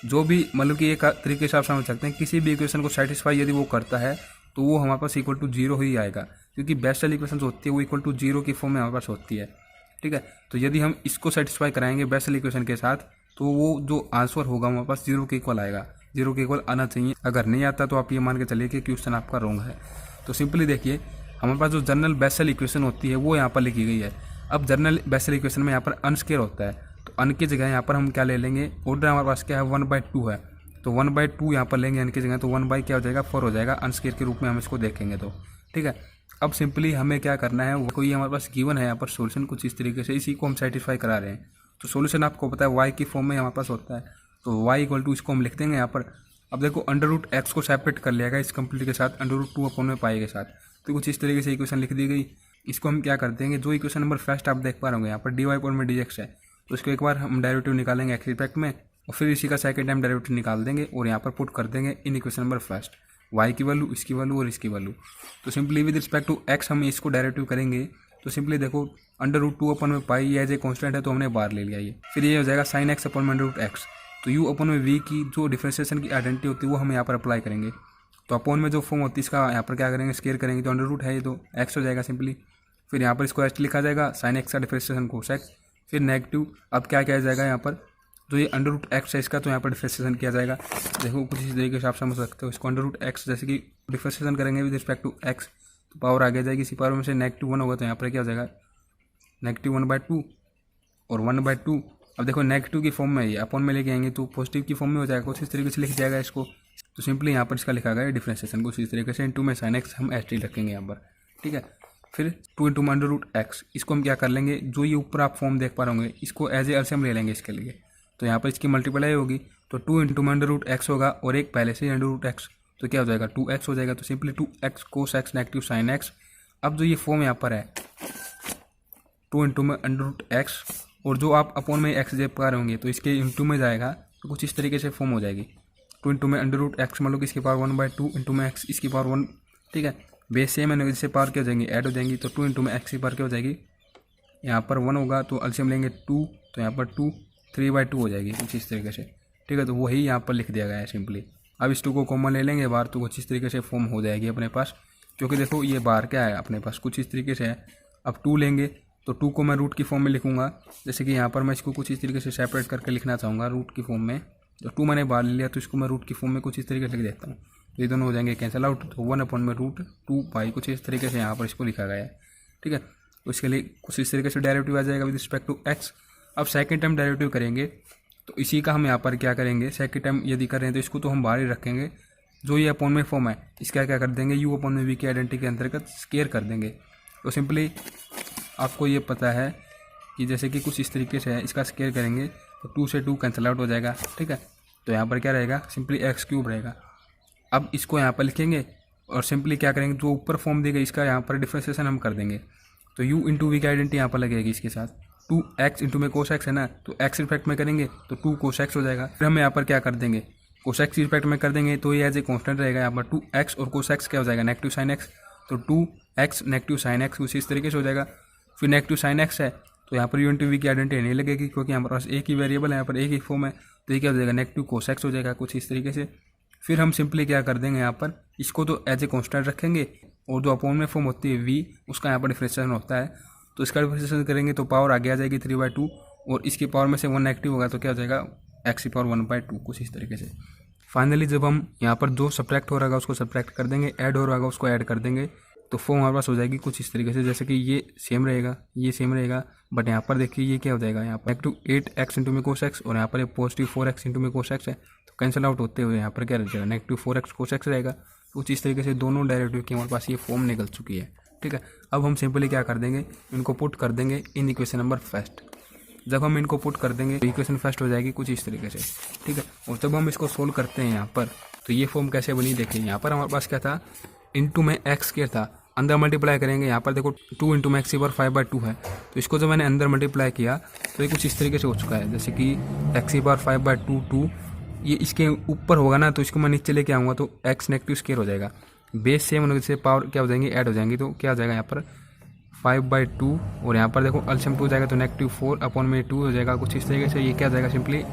जो भी मतलब कि एक तरीके से आप समझ सकते हैं, किसी भी इक्वेशन को सेटिस्फाई यदि वो करता है तो वो हमारे पास इक्वल टू 0 ही आएगा, क्योंकि बेसल इक्वेशन होती है वो इक्वल टू 0 की फॉर्म में हमारे पास होती है। ठीक है, तो यदि हम इसको सेटिस्फाई कराएंगे बेसल इक्वेशन के साथ तो वो जो आंसर होगा हमारे पास 0 के इक्वल आएगा, 0 के इक्वल आना चाहिए। अगर नहीं आता तो आप ये मान के चलिए कि क्वेश्चन आपका रॉन्ग है। तो सिंपली देखिए हमारे पास जो जनरल बेसल इक्वेशन होती है वो यहाँ पर लिखी गई है। अब जनरल बेसल इक्वेशन में यहाँ पर अनस्क्वायर होता है, तो अन की जगह यहाँ पर हम क्या ले लेंगे, ऑर्डर हमारे पास क्या है 1/2 है, तो 1/2 यहाँ पर लेंगे अन की जगह, तो 1 क्या हो जाएगा 4 हो जाएगा, अनस्क्वायर के रूप में हम इसको देखेंगे। तो ठीक है, अब सिंपली हमें क्या करना है, वो कोई हमारे पास गिवन है यहाँ पर सोल्यूशन कुछ इस तरीके से, इसी को हम सेटिस्फाई करा रहे हैं। तो सोल्यूशन आपको पता है वाई की फॉर्म में हमारे पास होता है, तो वाई इक्वल टू इसको हम लिख देंगे यहाँ पर। अब देखो √x को सेपरेट कर लिया इस कंप्लीट के साथ, √2 अपॉन में पाई के साथ, तो कुछ इस तरीके से इक्वेशन लिख दी गई। इसको हम क्या कर देंगे, जो इक्वेशन नंबर फर्स्ट आप देख पा रहे होंगे यहाँ पर dy अपॉन में dx है, तो इसको एक बार हम डेरिवेटिव निकालेंगे एक्स रिस्पेक्ट में, और फिर इसी का सेकंड टाइम डेरिवेटिव निकाल देंगे और यहाँ पर पुट कर देंगे इन इक्वेशन नंबर फर्स्ट, y की वैल्यू, इसकी वैल्यू और इसकी वैल्यू। तो simply with respect to x हम इसको डेरिवेटिव करेंगे, तो सिंपली देखो √2 अपॉन में पाई एज ए कॉन्स्टेंट है तो हमने बाहर ले लिया ये, फिर ये हो जाएगा sin x अपॉन में √x। तो u अपॉन में v की जो डिफरेंशिएशन की आइडेंटिटी होती है वो हम यहाँ पर अप्लाई करेंगे। तो अपॉन में जो फॉर्म होती है इसका यहाँ पर क्या करेंगे, स्क्वायर करेंगे, तो √ है ये तो x हो जाएगा सिंपली, फिर यहाँ पर इसको h लिखा जाएगा, sin x का डिफरेंशिएशन कोसेक, फिर नेगेटिव। अब क्या किया जाएगा यहाँ पर, जो ये √x है इसका तो यहाँ पर डिफरेंशिएशन किया जाएगा। देखो कुछ इस तरीके से आप समझ सकते हो, इसको √x जैसे कि डिफरेंशिएशन करेंगे विद रिस्पेक्ट टू x, तो पावर आगे जाएगी, इसी पावर में से -1 होगा, तो यहाँ पर क्या हो जाएगा -1/2 और 1/2। अब देखो नेगेटिव की फॉर्म में ये अपॉन में लेके आएंगे तो पॉजिटिव की फॉर्म में हो जाएगा, कुछ इस तरीके से लिख जाएगा इसको। तो सिंपली यहाँ पर इसका लिखा गया डिफरेंशिएशन कुछ इस तरीके से, इंटू में sin x हम एच रखेंगे यहाँ पर। ठीक है, फिर 2 इंटू √x, इसको हम क्या कर लेंगे, जो ये ऊपर आप फॉर्म देख पा रहे होंगे इसको एज ए एलसीएम ले लेंगे इसके लिए, तो यहाँ पर इसकी मल्टीप्लाई होगी, तो 2 इंटू √x होगा और एक पहले से √x, तो क्या हो जाएगा 2x हो जाएगा, तो simply 2x cos x negative sin x। अब जो ये फॉर्म यहाँ पर है 2 इंटू √x और जो आप अपॉन में x देख पा रहे होंगे तो इसके इंटू में जाएगा, तो कुछ इस तरीके से फॉर्म हो जाएगी 2 इंटू √x मतलब इसकी पावर 1/2 इंटू में x इसकी पावर 1। ठीक है, बेस सेम है, इससे पावर क्या हो जाएंगी, ऐड हो जाएंगी, तो 2 इंटू x की पावर क्या हो जाएगी, यहाँ पर 1 होगा, तो एलसीएम लेंगे 2, तो यहाँ पर 2 3/2 हो जाएगी कुछ इस तरीके से। ठीक है, तो वही यहाँ पर लिख दिया गया है सिंपली। अब इस 2 को कॉमन ले लेंगे बाहर, तो कुछ इस तरीके से फॉर्म हो जाएगी अपने पास, क्योंकि देखो ये बाहर क्या है अपने पास कुछ इस तरीके से है। अब 2 लेंगे तो 2 को मैं रूट की फॉर्म में लिखूंगा, जैसे कि यहाँ पर मैं इसको कुछ इस तरीके से सेपरेट करके लिखना चाहूँगा रूट की फॉर्म में, तो 2 मैंने बाहर ले लिया तो इसको मैं रूट की फॉर्म में कुछ इस तरीके से लिख देता हूँ, तो ये दोनों हो जाएंगे कैंसिल आउट, तो 1 अपॉन में √2 पाई कुछ इस तरीके से यहाँ पर इसको लिखा गया है। ठीक है, तो इसके लिए कुछ इस तरीके से डेरिवेटिव आ जाएगा विद रिस्पेक्ट टू x। अब सेकंड टाइम डेरिवेटिव करेंगे तो इसी का हम यहाँ पर क्या करेंगे, सेकंड टाइम यदि करें तो इसको तो हम बाहर ही रखेंगे, जो ये अपॉन में फॉर्म है इसका क्या कर देंगे, u अपॉन में v की आइडेंटिटी के अंतर्गत स्क्वायर कर देंगे। तो सिंपली आपको ये पता है कि जैसे कि कुछ इस तरीके से है, इसका स्क्वायर करेंगे तो 2 से 2 कैंसिल आउट हो जाएगा। ठीक है, तो यहाँ पर क्या रहेगा, सिंपली x³ रहेगा। अब इसको यहाँ पर लिखेंगे और सिंपली क्या करेंगे, जो ऊपर फॉर्म दी गई इसका यहाँ पर डिफरेंशिएशन हम कर देंगे, तो u इंटू वी की आइडेंटिटी यहाँ पर लगेगी इसके साथ, 2x इंटू में cos x है ना, तो x रिस्पेक्ट में करेंगे तो 2 cos x हो जाएगा। फिर हम यहाँ पर क्या कर देंगे, cos x रिस्पेक्ट में कर देंगे तो ये एज ए कॉन्स्टेंट रहेगा, यहाँ पर 2x और cos x क्या हो जाएगा नेगेटिव sin x, तो 2x नेगेटिव sin x कुछ इस तरीके से हो जाएगा। फिर नेगेटिव sin x है तो यहाँ पर u इंटू वी की आइडेंटिटी नहीं लगेगी, क्योंकि यहाँ पर पास एक ही वेरिएबल है, यहाँ पर एक ही फॉर्म है, तो ये क्या हो जाएगा नेगेटिव cos x हो जाएगा कुछ इस तरीके से। फिर हम सिंपली क्या कर देंगे, यहाँ पर इसको तो एज ए कॉन्स्टेंट रखेंगे और जो अपॉन में फॉर्म होती है v उसका यहाँ पर डिफरेंशिएशन होता है, तो इसका डिफरेंशिएशन करेंगे तो पावर आगे आ जाएगी 3/2 और इसकी पावर में से 1 नेगेटिव होगा, तो क्या हो जाएगा x की पावर 1/2 कुछ इस तरीके से। फाइनली जब हम यहाँ पर जो सब्ट्रैक्ट हो रहा होगा उसको सब्ट्रैक्ट कर देंगे, ऐड हो रहा होगा उसको ऐड कर देंगे, तो फॉर्म हमारे पास हो जाएगी कुछ इस तरीके से, जैसे कि ये सेम रहेगा ये सेम रहेगा, बट यहाँ पर देखिए ये क्या हो जाएगा, यहाँ पर -8x इंटू में cos x और यहाँ पर पॉजिटिव 4x इंटू में cos x है, तो कैंसिल आउट होते हुए यहाँ पर क्या रहेगा -4x cos x रहेगा। कुछ इस तरीके से दोनों डेरिवेटिव की हमारे पास ये फॉर्म निकल चुकी है। ठीक है, अब हम सिंपली क्या कर देंगे, इनको पुट कर देंगे इन इक्वेशन नंबर फर्स्ट। जब हम इनको पुट कर देंगे तो इक्वेशन फर्स्ट हो जाएगी कुछ इस तरीके से। ठीक है, और जब हम इसको सोल्व करते हैं यहाँ पर तो ये फॉर्म कैसे बनी देखिए, यहाँ पर हमारे पास क्या था, इंटू में x² था, अंदर मल्टीप्लाई करेंगे, यहाँ पर देखो 2 इंटू में एक्स की पावर 5/2 है, तो इसको जब मैंने अंदर मल्टीप्लाई किया तो ये कुछ इस तरीके से हो चुका है, जैसे कि एक्स की पावर 5/2 2, ये इसके ऊपर होगा ना तो इसको मैं नीचे लेके आऊँगा तो एक्स नेगेटिव स्केयर हो जाएगा, बेस सेम होने से पावर क्या हो जाएंगी, ऐड हो जाएंगी, तो क्या हो जाएगा यहाँ पर 5/2 और यहाँ पर देखो एलसीएम 2 हो जाएगा तो -4 अपॉन में 2 हो जाएगा कुछ इस तरीके से। ये क्या हो जाएगा सिंपली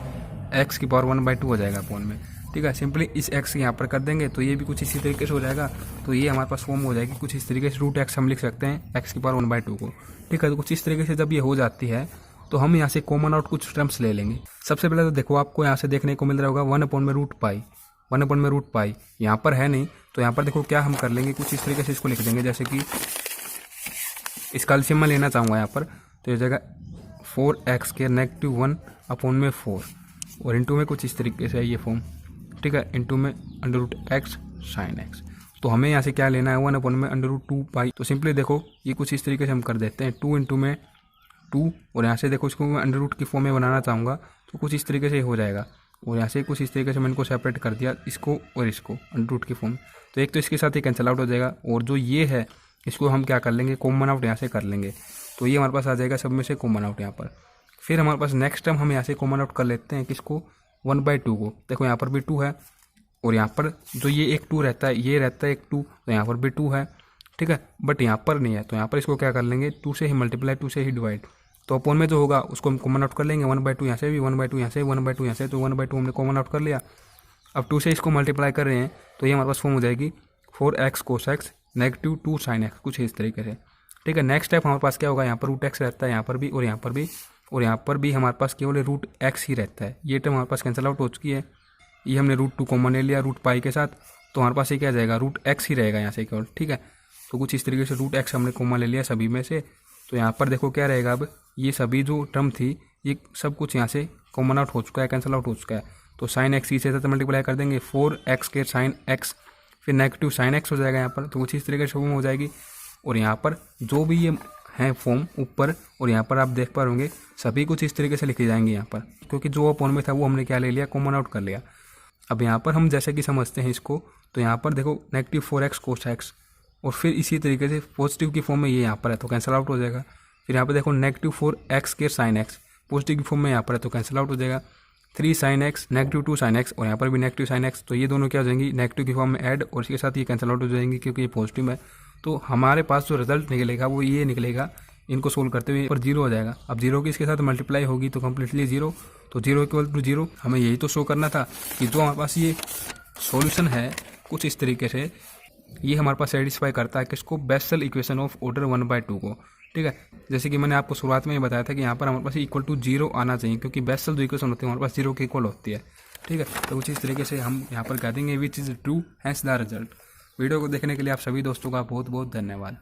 एक्स की पावर 1/2 हो जाएगा अपॉन में, ठीक है। सिंपली इस एक्स यहाँ पर कर देंगे तो ये भी कुछ इसी तरीके से हो जाएगा, तो ये हमारे पास फॉर्म हो जाएगी कुछ इस तरीके से। रूट एक्स हम लिख सकते हैं एक्स की पावर 1/2 को, ठीक है। तो कुछ इस तरीके से जब ये हो जाती है तो हम यहाँ से कॉमन आउट कुछ टर्म्स ले लेंगे। सबसे पहले तो देखो आपको यहाँ से देखने को मिल रहा होगा 1/√π, 1/√π यहाँ पर है नहीं, तो यहाँ पर देखो क्या हम कर लेंगे, कुछ इस तरीके से इसको लिख देंगे, जैसे कि इसका एलसीएम मैं लेना चाहूँगा यहाँ पर, तो ये जगह 4x² -1/4 और इंटू में कुछ इस तरीके से है ये फॉर्म, ठीक है, इंटू में √x sin x। तो हमें यहाँ से क्या लेना है 1/√2π, तो सिंपली देखो ये कुछ इस तरीके से हम कर देते हैं 2 इंटू में 2 और यहाँ से देखो इसको मैं अंडर की फॉर्म में बनाना चाहूँगा तो कुछ इस तरीके से हो जाएगा, और यहाँ से कुछ इस तरीके से मैंने इनको सेपरेट कर दिया, इसको और इसको अंडर की फॉर्म, तो एक तो इसके साथ ही कैंसिल आउट हो जाएगा, और जो ये है इसको हम क्या कर लेंगे कॉमन आउट यहाँ से कर लेंगे, तो ये हमारे पास आ जाएगा सब में से कॉमन आउट यहाँ पर। फिर हमारे पास नेक्स्ट टाइम हम यहाँ से कॉमन आउट कर लेते हैं किसको 1/2 को, देखो यहाँ पर भी 2 है और यहाँ पर जो ये एक 2 रहता है ये रहता है एक 2, तो यहाँ पर भी 2 है, ठीक है, बट यहाँ पर नहीं है, तो यहाँ पर इसको क्या कर लेंगे 2 से ही मल्टीप्लाई 2 से ही डिवाइड, तो अपॉन में जो होगा उसको हम कॉमन आउट कर लेंगे 1/2 यहाँ से भी 1/2 यहाँ से 1/2 यहाँ से, तो 1/2 हमने कॉमन आउट कर लिया। अब 2 से इसको मल्टीप्लाई कर रहे हैं तो ये हमारे पास फॉर्म हो जाएगी 4x cos x -2 sin x, कुछ इस तरीके से, ठीक है। नेक्स्ट स्टेप हमारे पास क्या होगा, यहाँ पर √x रहता है यहाँ पर भी और यहाँ पर भी, और यहाँ पर भी हमारे पास केवल √x ही रहता है, ये टर्म हमारे पास कैंसिल आउट हो चुकी है, ये हमने √2 कॉमन ले लिया √π के साथ, तो हमारे पास ये क्या जाएगा √x ही रहेगा यहाँ से केवल, ठीक है। तो कुछ इस तरीके से √x हमने कॉमन ले लिया सभी में से, तो यहाँ पर देखो क्या रहेगा, अब ये सभी जो टर्म थी ये सब कुछ यहाँ से कॉमन आउट हो चुका है, कैंसिल आउट हो चुका है, तो sin x से साथ मल्टीप्लाई कर देंगे 4x² sin x, फिर नेगेटिव sin x हो जाएगा यहाँ पर, तो कुछ इस तरीके से फॉर्म हो जाएगी। और यहाँ पर जो भी ये है फॉर्म ऊपर और यहाँ पर आप देख पा रहोगे सभी कुछ इस तरीके से लिखे जाएंगे यहाँ पर, क्योंकि जो अपॉन में था वो हमने क्या ले लिया कॉमन आउट कर लिया। अब यहाँ पर हम जैसे कि समझते हैं इसको, तो यहाँ पर देखो -4x cos x और फिर इसी तरीके से पॉजिटिव की फॉर्म में ये यहाँ पर है तो कैंसिल आउट हो जाएगा। फिर यहाँ पर देखो -4x² sin x पॉजिटिव की फॉर्म में यहाँ पर है तो कैंसिल आउट हो जाएगा। 3 sin x -2 sin x और यहाँ पर भी नेगेटिव sin x, तो ये दोनों क्या हो जाएंगी नेगेटिव की फॉर्म में ऐड और इसके साथ ये कैंसिल आउट हो जाएंगी क्योंकि ये पॉजिटिव है। तो हमारे पास जो रिजल्ट निकलेगा वो ये निकलेगा, इनको सोल्व करते हुए पर 0 हो जाएगा। अब 0 की इसके साथ मल्टीप्लाई होगी तो कम्प्लीटली 0, तो 0 = 0। हमें यही तो शो करना था कि जो हमारे पास ये सॉल्यूशन है कुछ इस तरीके से ये हमारे पास सेटिस्फाई करता है किसको, बेसेल इक्वेशन ऑफ ऑर्डर 1/2 को, ठीक है। जैसे कि मैंने आपको शुरुआत में ये बताया था कि यहाँ पर हमारे पास = 0 आना चाहिए, क्योंकि बेसेल जो इक्वेशन होती है हमारे पास 0 के इक्वल होती है, ठीक है। तो कुछ इस तरीके से हम यहाँ पर कह देंगे which is true has the result. Video को देखने के लिए आप सभी दोस्तों का बहुत बहुत धन्यवाद।